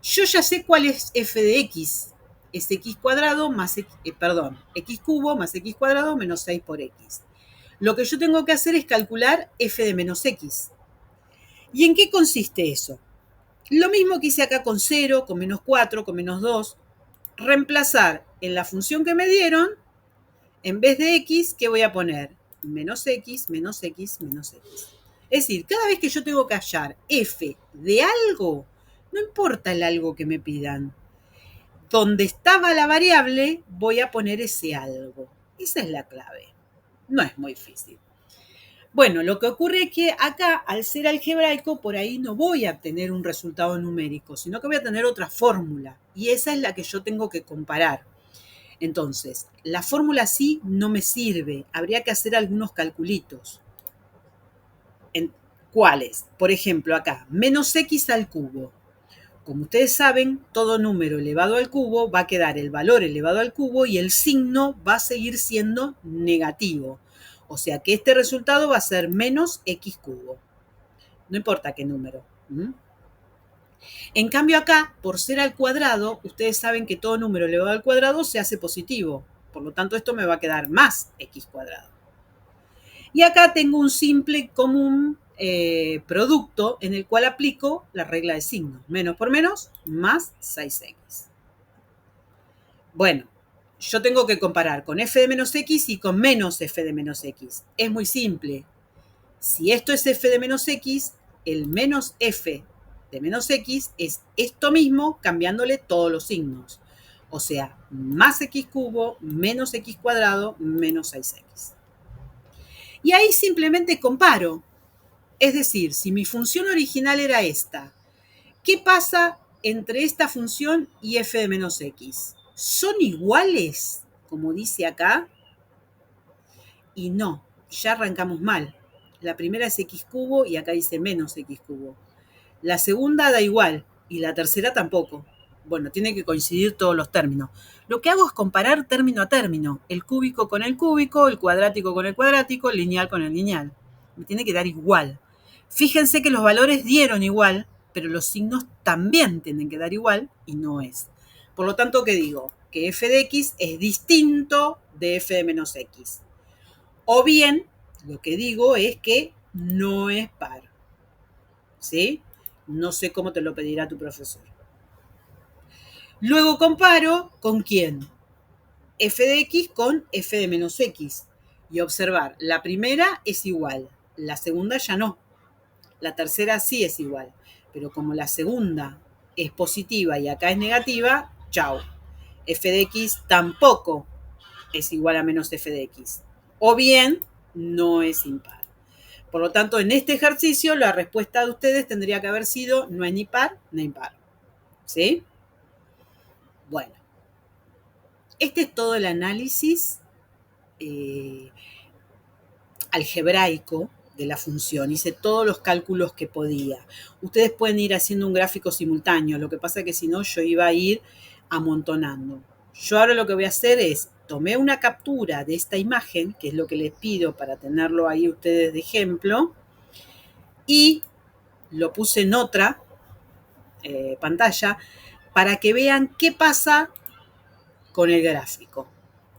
Yo ya sé cuál es f de x. Es x cuadrado más x cubo más x cuadrado menos 6 por x. Lo que yo tengo que hacer es calcular f de menos x. ¿Y en qué consiste eso? Lo mismo que hice acá con 0, con menos 4, con menos 2. Reemplazar en la función que me dieron, en vez de x, ¿qué voy a poner? Menos x, menos x, menos x. Es decir, cada vez que yo tengo que hallar f de algo, no importa el algo que me pidan, donde estaba la variable, voy a poner ese algo. Esa es la clave. No es muy difícil. Bueno, lo que ocurre es que acá, al ser algebraico, por ahí no voy a tener un resultado numérico, sino que voy a tener otra fórmula. Y esa es la que yo tengo que comparar. Entonces, la fórmula sí no me sirve. Habría que hacer algunos calculitos. ¿Cuáles? Por ejemplo, acá, menos x al cubo. Como ustedes saben, todo número elevado al cubo va a quedar el valor elevado al cubo y el signo va a seguir siendo negativo. O sea que este resultado va a ser menos x cubo. No importa qué número. En cambio acá, por ser al cuadrado, ustedes saben que todo número elevado al cuadrado se hace positivo. Por lo tanto, esto me va a quedar más x cuadrado. Y acá tengo un simple común producto en el cual aplico la regla de signos. Menos por menos, más 6x. Bueno, yo tengo que comparar con f de menos x y con menos f de menos x. Es muy simple. Si esto es f de menos x, el menos f de menos x es esto mismo cambiándole todos los signos. O sea, más x cubo, menos x cuadrado, menos 6x. Y ahí simplemente comparo. Es decir, si mi función original era esta, ¿qué pasa entre esta función y f de menos x? ¿Son iguales, como dice acá? Y no, ya arrancamos mal. La primera es x cubo y acá dice menos x cubo. La segunda da igual y la tercera tampoco. Bueno, tiene que coincidir todos los términos. Lo que hago es comparar término a término, el cúbico con el cúbico, el cuadrático con el cuadrático, el lineal con el lineal. Me tiene que dar igual. Fíjense que los valores dieron igual, pero los signos también tienen que dar igual y no es. Por lo tanto, ¿qué digo? Que f de x es distinto de f de menos x. O bien, lo que digo es que no es par. ¿Sí? No sé cómo te lo pedirá tu profesor. Luego comparo con quién. F de x con f de menos x. Y observar, la primera es igual, la segunda ya no. La tercera sí es igual. Pero como la segunda es positiva y acá es negativa, chau. F de x tampoco es igual a menos f de x. O bien, no es impar. Por lo tanto, en este ejercicio, la respuesta de ustedes tendría que haber sido no es ni par ni impar. ¿Sí? Bueno, este es todo el análisis algebraico de la función. Hice todos los cálculos que podía. Ustedes pueden ir haciendo un gráfico simultáneo. Lo que pasa es que si no, yo iba a ir amontonando. Yo ahora lo que voy a hacer es, tomé una captura de esta imagen, que es lo que les pido para tenerlo ahí ustedes de ejemplo, y lo puse en otra pantalla para que vean qué pasa con el gráfico.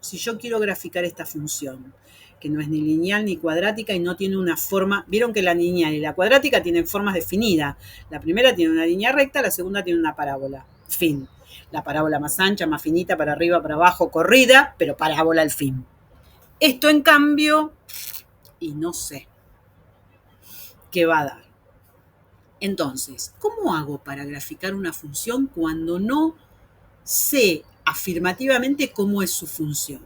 Si yo quiero graficar esta función, que no es ni lineal ni cuadrática y no tiene una forma, vieron que la lineal y la cuadrática tienen formas definidas. La primera tiene una línea recta, la segunda tiene una parábola. Fin. La parábola más ancha, más finita, para arriba, para abajo, corrida, pero parábola al fin. Esto, en cambio, y no sé qué va a dar. Entonces, ¿cómo hago para graficar una función cuando no sé afirmativamente cómo es su función?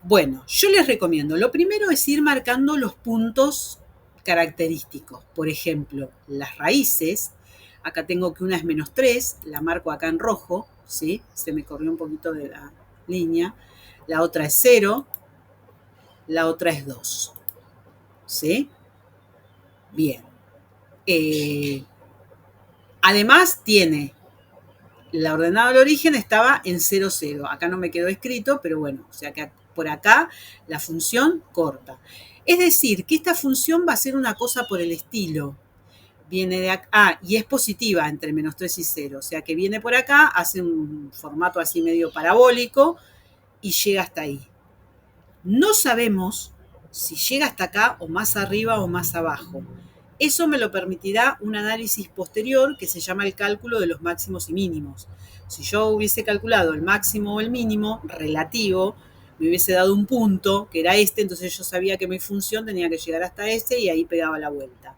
Bueno, yo les recomiendo, lo primero es ir marcando los puntos característicos. Por ejemplo, las raíces. Acá tengo que una es -3, la marco acá en rojo, ¿sí? Se me corrió un poquito de la línea. La otra es 0, la otra es 2, ¿sí? Bien. Además tiene, la ordenada del origen estaba en 0, 0. Acá no me quedó escrito, pero bueno, o sea que por acá la función corta. Es decir, que esta función va a ser una cosa por el estilo. Viene de acá, y es positiva entre -3 y 0, o sea que viene por acá, hace un formato así medio parabólico y llega hasta ahí. No sabemos si llega hasta acá o más arriba o más abajo. Eso me lo permitirá un análisis posterior que se llama el cálculo de los máximos y mínimos. Si yo hubiese calculado el máximo o el mínimo relativo, me hubiese dado un punto, que era este, entonces yo sabía que mi función tenía que llegar hasta este y ahí pegaba la vuelta.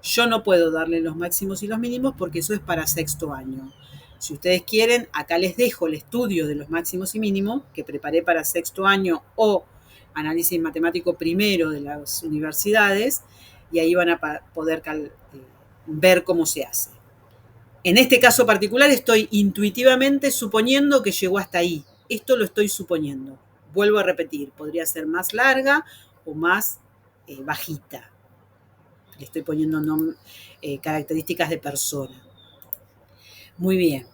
Yo no puedo darle los máximos y los mínimos porque eso es para sexto año. Si ustedes quieren, acá les dejo el estudio de los máximos y mínimos que preparé para sexto año o análisis matemático primero de las universidades, y ahí van a poder ver cómo se hace. En este caso particular estoy intuitivamente suponiendo que llegó hasta ahí. Esto lo estoy suponiendo. Vuelvo a repetir, podría ser más larga o más bajita. Le estoy poniendo características de persona. Muy bien.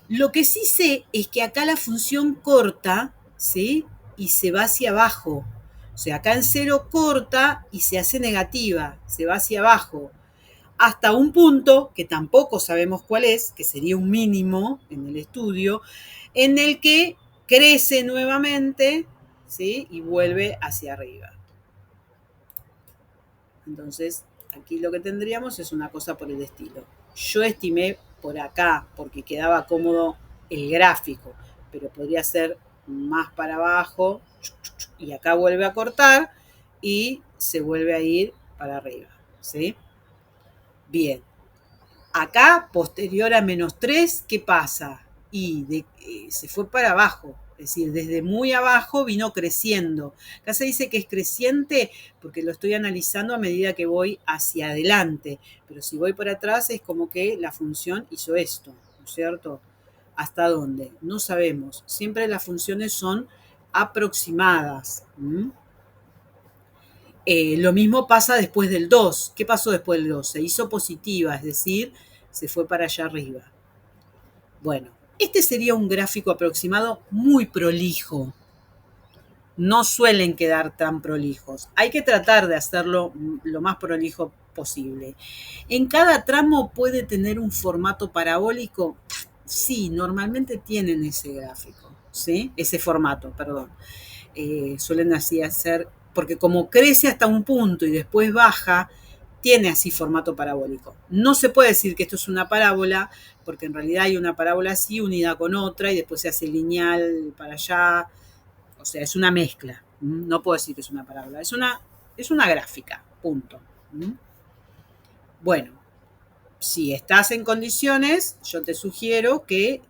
Lo que sí sé es que acá la función corta, ¿sí? Y se va hacia abajo. O sea, acá en 0 corta y se hace negativa, se va hacia abajo. Hasta un punto, que tampoco sabemos cuál es, que sería un mínimo en el estudio, en el que crece nuevamente, ¿sí? Y vuelve hacia arriba. Entonces, aquí lo que tendríamos es una cosa por el estilo. Yo estimé por acá, porque quedaba cómodo el gráfico, pero podría ser más para abajo, y acá vuelve a cortar y se vuelve a ir para arriba, ¿sí? Bien. Acá, posterior a -3, ¿qué pasa? Y se fue para abajo, es decir, desde muy abajo vino creciendo. Acá se dice que es creciente porque lo estoy analizando a medida que voy hacia adelante, pero si voy por atrás es como que la función hizo esto, ¿no es cierto? ¿Hasta dónde? No sabemos. Siempre las funciones son aproximadas. Lo mismo pasa después del 2. ¿Qué pasó después del 2? Se hizo positiva, es decir, se fue para allá arriba. Bueno, este sería un gráfico aproximado muy prolijo. No suelen quedar tan prolijos. Hay que tratar de hacerlo lo más prolijo posible. ¿En cada tramo puede tener un formato parabólico? Sí, normalmente tienen ese gráfico, ¿sí? Ese formato, perdón. Suelen así hacer, porque como crece hasta un punto y después baja, tiene así formato parabólico. No se puede decir que esto es una parábola, porque en realidad hay una parábola así unida con otra y después se hace lineal para allá. O sea, es una mezcla. No puedo decir que es una parábola, es una gráfica, punto. Bueno, si estás en condiciones, yo te sugiero que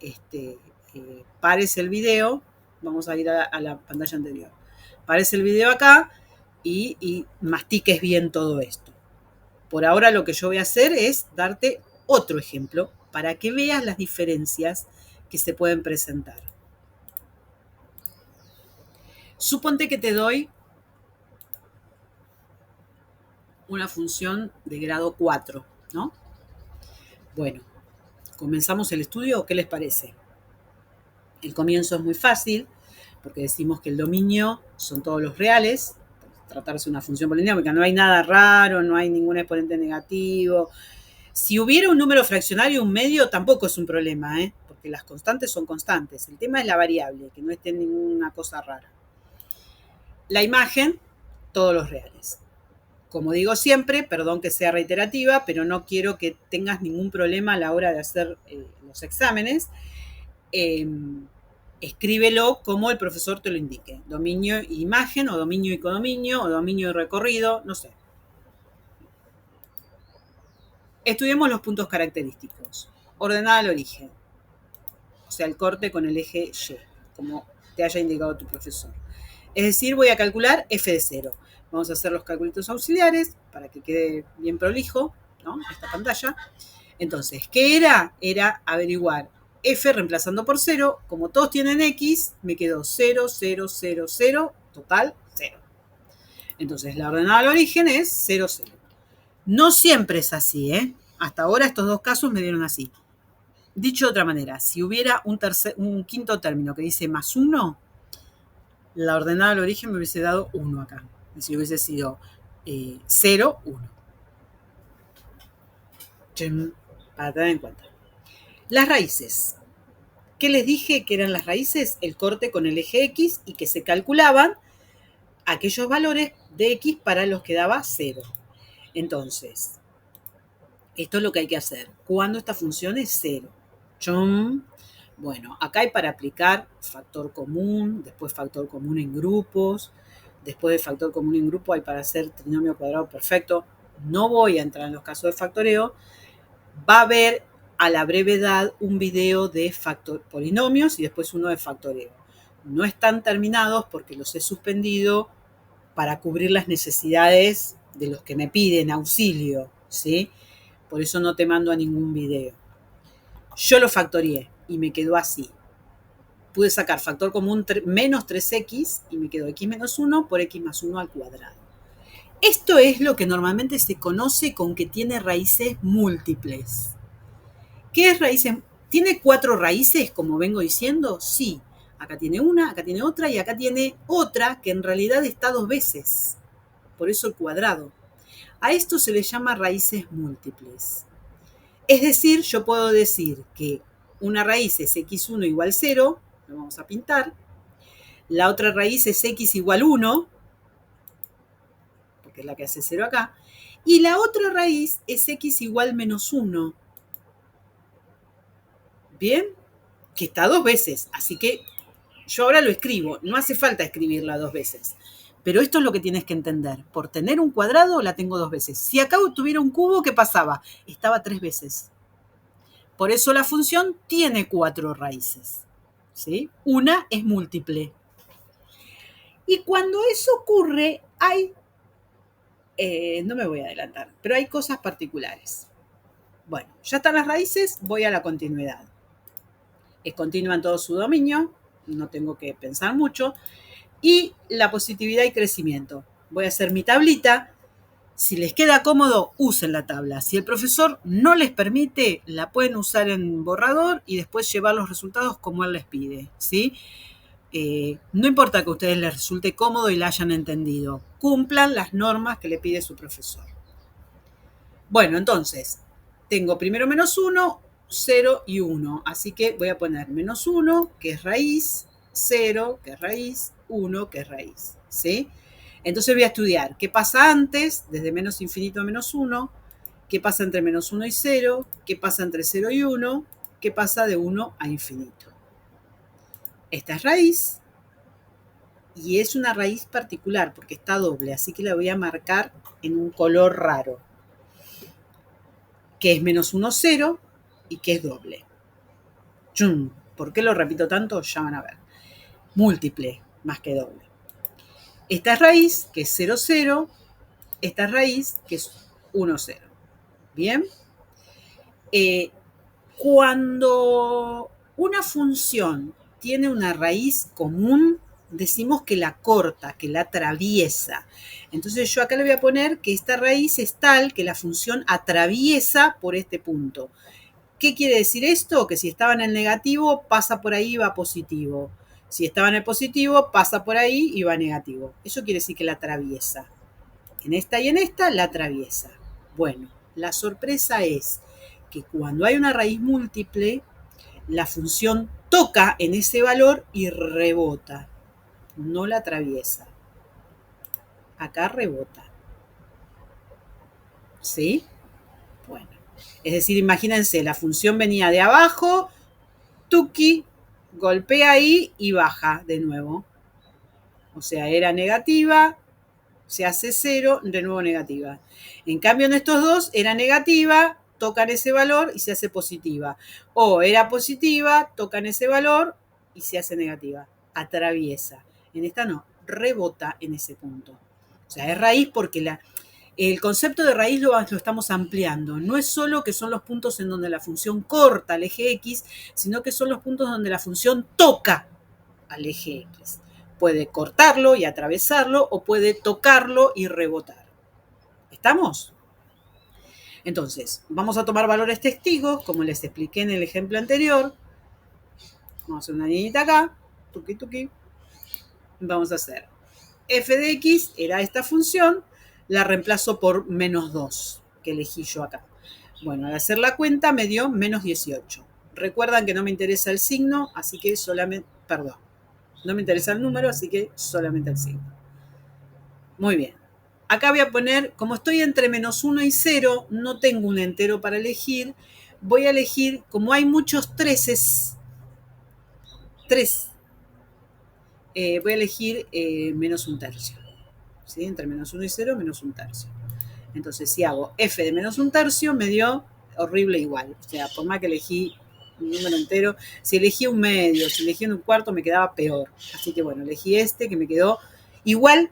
pares el video. Vamos a ir a la pantalla anterior. Pares el video acá y mastiques bien todo esto. Por ahora lo que yo voy a hacer es darte otro ejemplo para que veas las diferencias que se pueden presentar. Suponte que te doy una función de grado 4, ¿no? Bueno, ¿comenzamos el estudio o qué les parece? El comienzo es muy fácil, porque decimos que el dominio son todos los reales, tratarse de una función polinomial, no hay nada raro, no hay ningún exponente negativo. Si hubiera un número fraccionario, un medio, tampoco es un problema, porque las constantes son constantes. El tema es la variable, que no esté ninguna cosa rara. La imagen, todos los reales. Como digo siempre, perdón que sea reiterativa, pero no quiero que tengas ningún problema a la hora de hacer los exámenes. Escríbelo como el profesor te lo indique. Dominio e imagen, o dominio y codominio, o dominio y recorrido, no sé. Estudiemos los puntos característicos. Ordenada al origen, o sea, el corte con el eje Y, como te haya indicado tu profesor. Es decir, voy a calcular f de 0. Vamos a hacer los cálculos auxiliares para que quede bien prolijo, ¿no? Esta pantalla. Entonces, ¿qué era? Era averiguar f reemplazando por 0. Como todos tienen x, me quedó 0, 0, 0, 0, total 0. Entonces, la ordenada al origen es 0, 0. No siempre es así, ¿eh? Hasta ahora estos dos casos me dieron así. Dicho de otra manera, si hubiera un quinto término que dice más 1, la ordenada al origen me hubiese dado 1 acá. Es decir, hubiese sido 0, 1. Para tener en cuenta. Las raíces. ¿Qué les dije que eran las raíces? El corte con el eje X y que se calculaban aquellos valores de X para los que daba 0. Entonces, esto es lo que hay que hacer. Cuando esta función es 0. Bueno, acá hay para aplicar factor común, después factor común en grupos, después de factor común en grupo hay para hacer trinomio cuadrado perfecto. No voy a entrar en los casos de factoreo. Va a haber a la brevedad un video de polinomios y después uno de factoreo. No están terminados porque los he suspendido para cubrir las necesidades de los que me piden auxilio, ¿sí? Por eso no te mando a ningún video. Yo lo factorié y me quedó así. Pude sacar factor común menos 3x y me quedó x menos 1 por x más 1 al cuadrado. Esto es lo que normalmente se conoce con que tiene raíces múltiples. ¿Qué es raíces? ¿Tiene 4 raíces, como vengo diciendo? Sí. Acá tiene una, acá tiene otra y acá tiene otra que en realidad está 2 veces. Por eso el cuadrado. A esto se le llama raíces múltiples. Es decir, yo puedo decir que una raíz es x1 igual 0, lo vamos a pintar. La otra raíz es x igual 1, porque es la que hace 0 acá. Y la otra raíz es x igual menos 1. ¿Bien? Que está 2 veces. Así que yo ahora lo escribo. No hace falta escribirla 2 veces. Pero esto es lo que tienes que entender. Por tener un cuadrado la tengo 2 veces. Si acá tuviera un cubo, ¿qué pasaba? Estaba 3 veces. Por eso la función tiene 4 raíces. ¿Sí? Una es múltiple. Y cuando eso ocurre, hay, no me voy a adelantar, pero hay cosas particulares. Bueno, ya están las raíces, voy a la continuidad. Es continua en todo su dominio, no tengo que pensar mucho. Y la positividad y crecimiento. Voy a hacer mi tablita. Si les queda cómodo, usen la tabla. Si el profesor no les permite, la pueden usar en borrador y después llevar los resultados como él les pide, ¿sí? No importa que a ustedes les resulte cómodo y la hayan entendido. Cumplan las normas que le pide su profesor. Bueno, entonces, tengo primero menos 1, 0 y 1. Así que voy a poner menos 1, que es raíz, 0, que es raíz, 1, que es raíz, ¿sí? Entonces voy a estudiar qué pasa antes, desde menos infinito a menos 1, qué pasa entre menos 1 y 0, qué pasa entre 0 y 1, qué pasa de 1 a infinito. Esta es raíz y es una raíz particular porque está doble, así que la voy a marcar en un color raro, que es menos 1, 0 y que es doble. ¿Por qué lo repito tanto? Ya van a ver. Múltiple más que doble. Esta es raíz, que es 0, 0. Esta es raíz, que es 1, 0. ¿Bien? Cuando una función tiene una raíz común, decimos que la corta, que la atraviesa. Entonces yo acá le voy a poner que esta raíz es tal que la función atraviesa por este punto. ¿Qué quiere decir esto? Que si estaba en el negativo, pasa por ahí y va a positivo. Si estaba en el positivo, pasa por ahí y va a negativo. Eso quiere decir que la atraviesa. En esta y en esta la atraviesa. Bueno, la sorpresa es que cuando hay una raíz múltiple, la función toca en ese valor y rebota. No la atraviesa. Acá rebota. ¿Sí? Bueno. Es decir, imagínense, la función venía de abajo, tuki, golpea ahí y baja de nuevo. O sea, era negativa, se hace 0, de nuevo negativa. En cambio, en estos dos era negativa, tocan ese valor y se hace positiva. O era positiva, tocan ese valor y se hace negativa. Atraviesa. En esta no, rebota en ese punto. O sea, es raíz porque el concepto de raíz lo estamos ampliando. No es solo que son los puntos en donde la función corta al eje X, sino que son los puntos donde la función toca al eje X. Puede cortarlo y atravesarlo o puede tocarlo y rebotar. ¿Estamos? Entonces, vamos a tomar valores testigos, como les expliqué en el ejemplo anterior. Vamos a hacer una niñita acá. Tuki, tuki. Vamos a hacer f de x, era esta función, la reemplazo por menos 2, que elegí yo acá. Bueno, al hacer la cuenta me dio menos 18. Recuerdan que no me interesa el signo, así que solamente, perdón, no me interesa el número, así que solamente el signo. Muy bien. Acá voy a poner, como estoy entre menos 1 y 0, no tengo un entero para elegir, voy a elegir, como hay muchos 3, voy a elegir menos un tercio. ¿Sí? Entre menos 1 y 0, menos un tercio. Entonces, si hago f de menos un tercio, me dio horrible igual. O sea, por más que elegí un número entero, si elegí un medio, si elegí un cuarto, me quedaba peor. Así que bueno, elegí este que me quedó igual.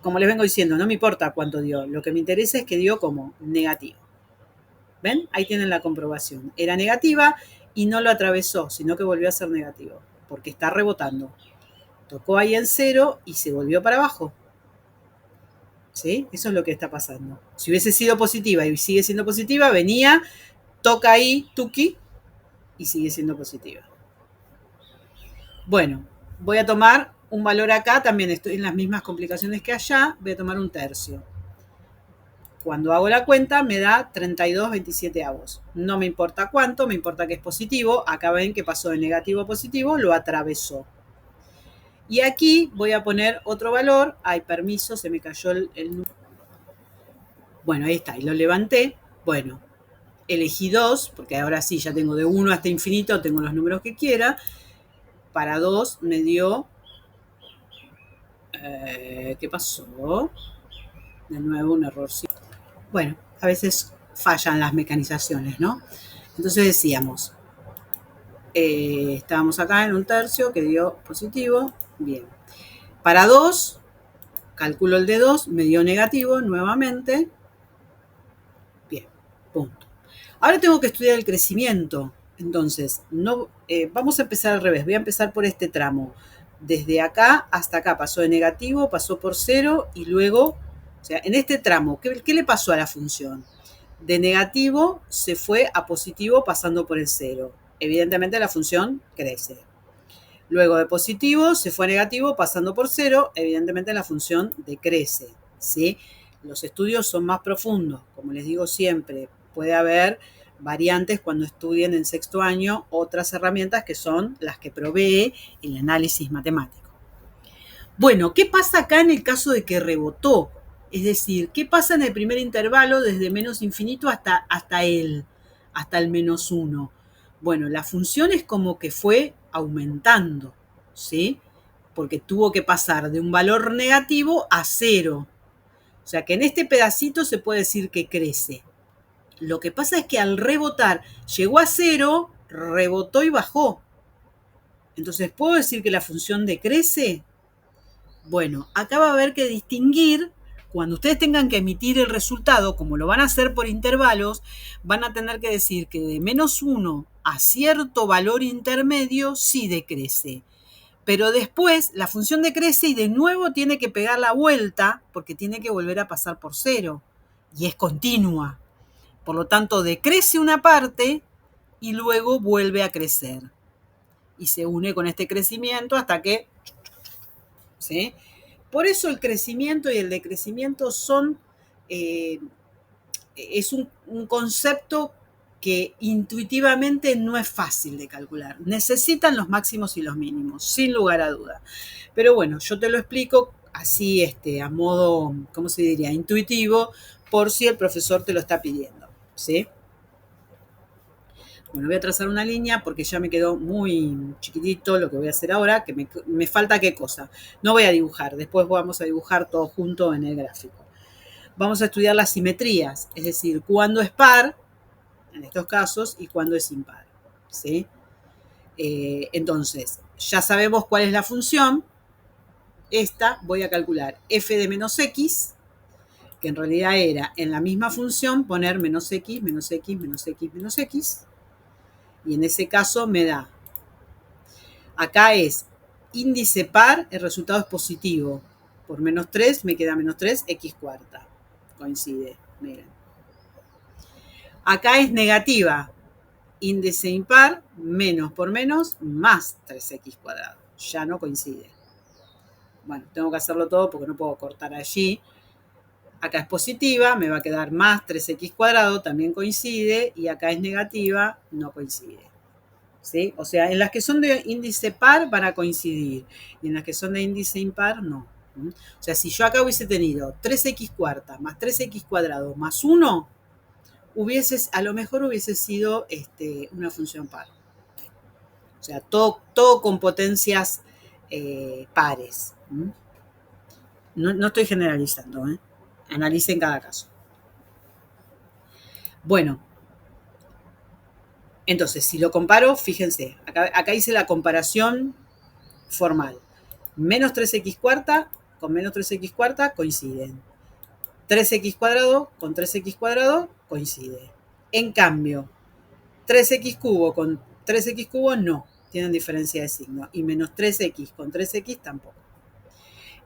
Como les vengo diciendo, no me importa cuánto dio. Lo que me interesa es que dio como negativo. ¿Ven? Ahí tienen la comprobación. Era negativa y no lo atravesó, sino que volvió a ser negativo, porque está rebotando. Tocó ahí en 0 y se volvió para abajo. ¿Sí? Eso es lo que está pasando. Si hubiese sido positiva y sigue siendo positiva, venía, toca ahí, tuki, y sigue siendo positiva. Bueno, voy a tomar un valor acá, también estoy en las mismas complicaciones que allá, voy a tomar un tercio. Cuando hago la cuenta me da 32/27. No me importa cuánto, me importa que es positivo. Acá ven que pasó de negativo a positivo, lo atravesó. Y aquí voy a poner otro valor. Ay, permiso, se me cayó el número. Bueno, ahí está, y lo levanté. Bueno, elegí 2, porque ahora sí, ya tengo de 1 hasta infinito, tengo los números que quiera. Para 2 me dio... ¿qué pasó? De nuevo un error. Bueno, a veces fallan las mecanizaciones, ¿no? Entonces decíamos, estábamos acá en un tercio que dio positivo. Bien. Para 2, calculo el de 2, me dio negativo nuevamente. Bien, punto. Ahora tengo que estudiar el crecimiento. Entonces, no, vamos a empezar al revés. Voy a empezar por este tramo. Desde acá hasta acá pasó de negativo, pasó por 0 y luego, o sea, en este tramo, ¿qué le pasó a la función? De negativo se fue a positivo pasando por el 0. Evidentemente la función crece. Luego de positivo se fue a negativo pasando por 0. Evidentemente la función decrece. ¿Sí? Los estudios son más profundos. Como les digo siempre, puede haber variantes cuando estudien en sexto año otras herramientas que son las que provee el análisis matemático. Bueno, ¿qué pasa acá en el caso de que rebotó? Es decir, ¿qué pasa en el primer intervalo desde menos infinito hasta el menos 1? Bueno, la función es como que fue aumentando, ¿sí? Porque tuvo que pasar de un valor negativo a 0. O sea que en este pedacito se puede decir que crece. Lo que pasa es que al rebotar llegó a 0, rebotó y bajó. Entonces, ¿puedo decir que la función decrece? Bueno, acá va a haber que distinguir, cuando ustedes tengan que emitir el resultado, como lo van a hacer por intervalos, van a tener que decir que de menos 1 a cierto valor intermedio sí decrece. Pero después la función decrece y de nuevo tiene que pegar la vuelta porque tiene que volver a pasar por 0 y es continua. Por lo tanto, decrece una parte y luego vuelve a crecer. Y se une con este crecimiento hasta que... ¿sí? Por eso el crecimiento y el decrecimiento son... es un concepto que intuitivamente no es fácil de calcular. Necesitan los máximos y los mínimos, sin lugar a duda. Pero bueno, yo te lo explico así, a modo, ¿cómo se diría? Intuitivo, por si el profesor te lo está pidiendo, ¿sí? Bueno, voy a trazar una línea porque ya me quedó muy chiquitito lo que voy a hacer ahora, que me falta qué cosa. No voy a dibujar, después vamos a dibujar todo junto en el gráfico. Vamos a estudiar las simetrías, es decir, cuando es par, en estos casos y cuándo es impar, ¿sí? Entonces, ya sabemos cuál es la función. Esta voy a calcular f de menos x, que en realidad era en la misma función poner menos x, menos x, menos x, menos x. Y en ese caso me da, acá es índice par, el resultado es positivo. Por menos 3 me queda menos 3, x cuarta. Coincide, miren. Acá es negativa, índice impar, menos por menos, más 3x cuadrado. Ya no coincide. Bueno, tengo que hacerlo todo porque no puedo cortar allí. Acá es positiva, me va a quedar más 3x cuadrado, también coincide, y acá es negativa, no coincide. ¿Sí? O sea, en las que son de índice par van a coincidir, y en las que son de índice impar, no. O sea, si yo acá hubiese tenido 3x cuarta más 3x cuadrado más 1, a lo mejor hubiese sido una función par. O sea, todo con potencias pares. No estoy generalizando, ¿eh? Analicen cada caso. Bueno, entonces, si lo comparo, fíjense, acá hice la comparación formal. Menos 3x cuarta con menos 3x cuarta coinciden. 3x cuadrado con 3x cuadrado coincide. En cambio, 3x cubo con 3x cubo no, tienen diferencia de signo. Y menos 3x con 3x tampoco.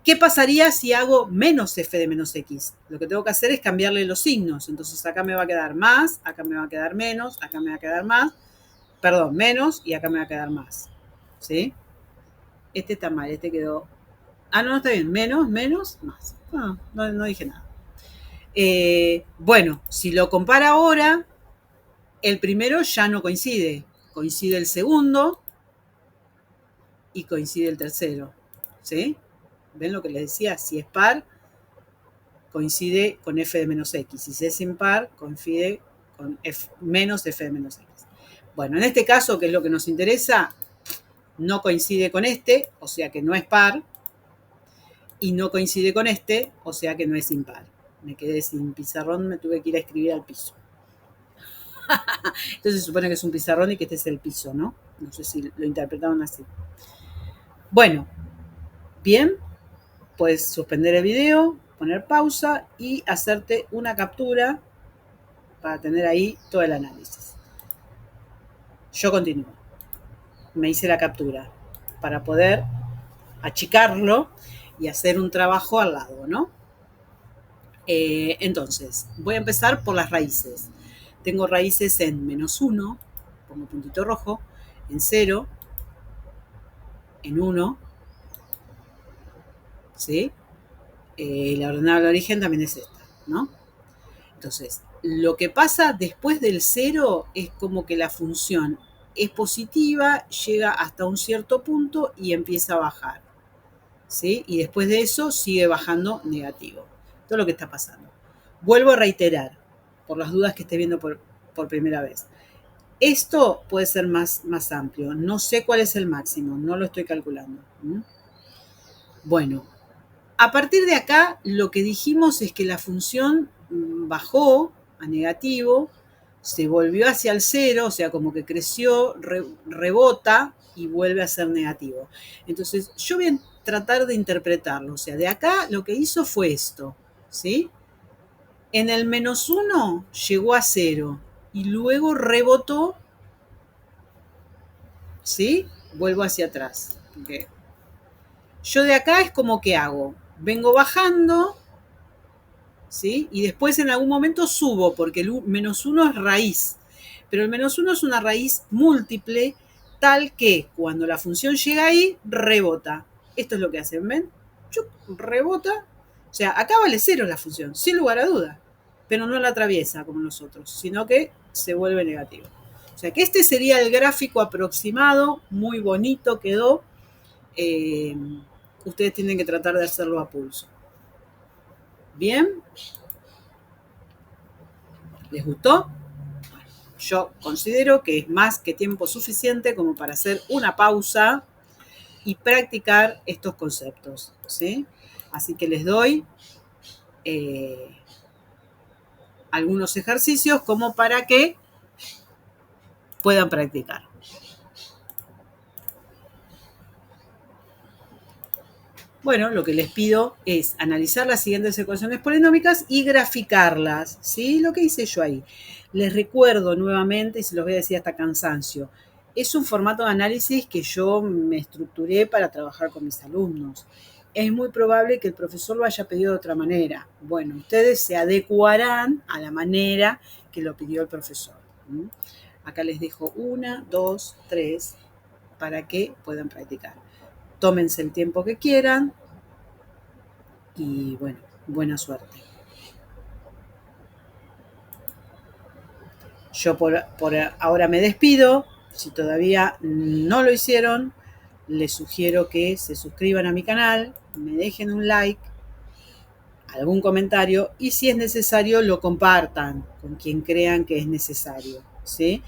¿Qué pasaría si hago menos f de menos x? Lo que tengo que hacer es cambiarle los signos. Entonces acá me va a quedar más, acá me va a quedar menos, acá me va a quedar más, perdón, menos, y acá me va a quedar más. ¿Sí? Este está mal, este quedó... Ah, no, está bien, menos, más. No dije nada. Bueno, si lo compara ahora, el primero ya no coincide. Coincide el segundo y coincide el tercero. ¿Sí? ¿Ven lo que les decía? Si es par, coincide con f de menos x. Y si es impar, coincide con menos f de menos x. Bueno, en este caso, que es lo que nos interesa, no coincide con este, o sea que no es par, y no coincide con este, o sea que no es impar. Me quedé sin pizarrón, me tuve que ir a escribir al piso. Entonces se supone que es un pizarrón y que este es el piso, ¿no? No sé si lo interpretaron así. Bueno, bien, puedes suspender el video, poner pausa y hacerte una captura para tener ahí todo el análisis. Yo continúo. Me hice la captura para poder achicarlo y hacer un trabajo al lado, ¿no? Entonces, voy a empezar por las raíces. Tengo raíces en menos 1, pongo puntito rojo, en 0, en 1, ¿sí? La ordenada del origen también es esta, ¿no? Entonces, lo que pasa después del 0 es como que la función es positiva, llega hasta un cierto punto y empieza a bajar, ¿sí? Y después de eso sigue bajando negativo. Todo lo que está pasando. Vuelvo a reiterar, por las dudas que esté viendo por primera vez. Esto puede ser más amplio. No sé cuál es el máximo, no lo estoy calculando. Bueno, a partir de acá lo que dijimos es que la función bajó a negativo, se volvió hacia el 0, o sea, como que creció, rebota y vuelve a ser negativo. Entonces, yo voy a tratar de interpretarlo. O sea, de acá lo que hizo fue esto, ¿sí? En el menos 1 llegó a 0 y luego rebotó, ¿sí? Vuelvo hacia atrás. Okay. Yo de acá es como que hago, vengo bajando, ¿sí? Y después en algún momento subo, porque el menos 1 es raíz. Pero el menos 1 es una raíz múltiple, tal que cuando la función llega ahí, rebota. Esto es lo que hacen, ¿ven? Rebota. O sea, acá vale 0 la función, sin lugar a duda. Pero no la atraviesa como nosotros, sino que se vuelve negativo. O sea que este sería el gráfico aproximado, muy bonito quedó. Ustedes tienen que tratar de hacerlo a pulso. ¿Bien? ¿Les gustó? Yo considero que es más que tiempo suficiente como para hacer una pausa y practicar estos conceptos, ¿sí? Así que les doy algunos ejercicios como para que puedan practicar. Bueno, lo que les pido es analizar las siguientes ecuaciones polinómicas y graficarlas, ¿sí? Lo que hice yo ahí. Les recuerdo nuevamente, y se los voy a decir hasta cansancio, es un formato de análisis que yo me estructuré para trabajar con mis alumnos. Es muy probable que el profesor lo haya pedido de otra manera. Bueno, ustedes se adecuarán a la manera que lo pidió el profesor. Acá les dejo 1, 2, 3 para que puedan practicar. Tómense el tiempo que quieran y bueno, buena suerte. Yo por ahora me despido. Si todavía no lo hicieron, les sugiero que se suscriban a mi canal, me dejen un like, algún comentario y si es necesario lo compartan con quien crean que es necesario, ¿sí?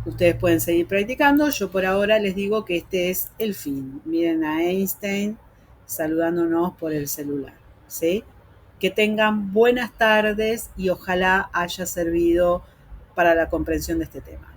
Ustedes pueden seguir practicando. Yo por ahora les digo que este es el fin. Miren a Einstein saludándonos por el celular, ¿sí? Que tengan buenas tardes y ojalá haya servido para la comprensión de este tema.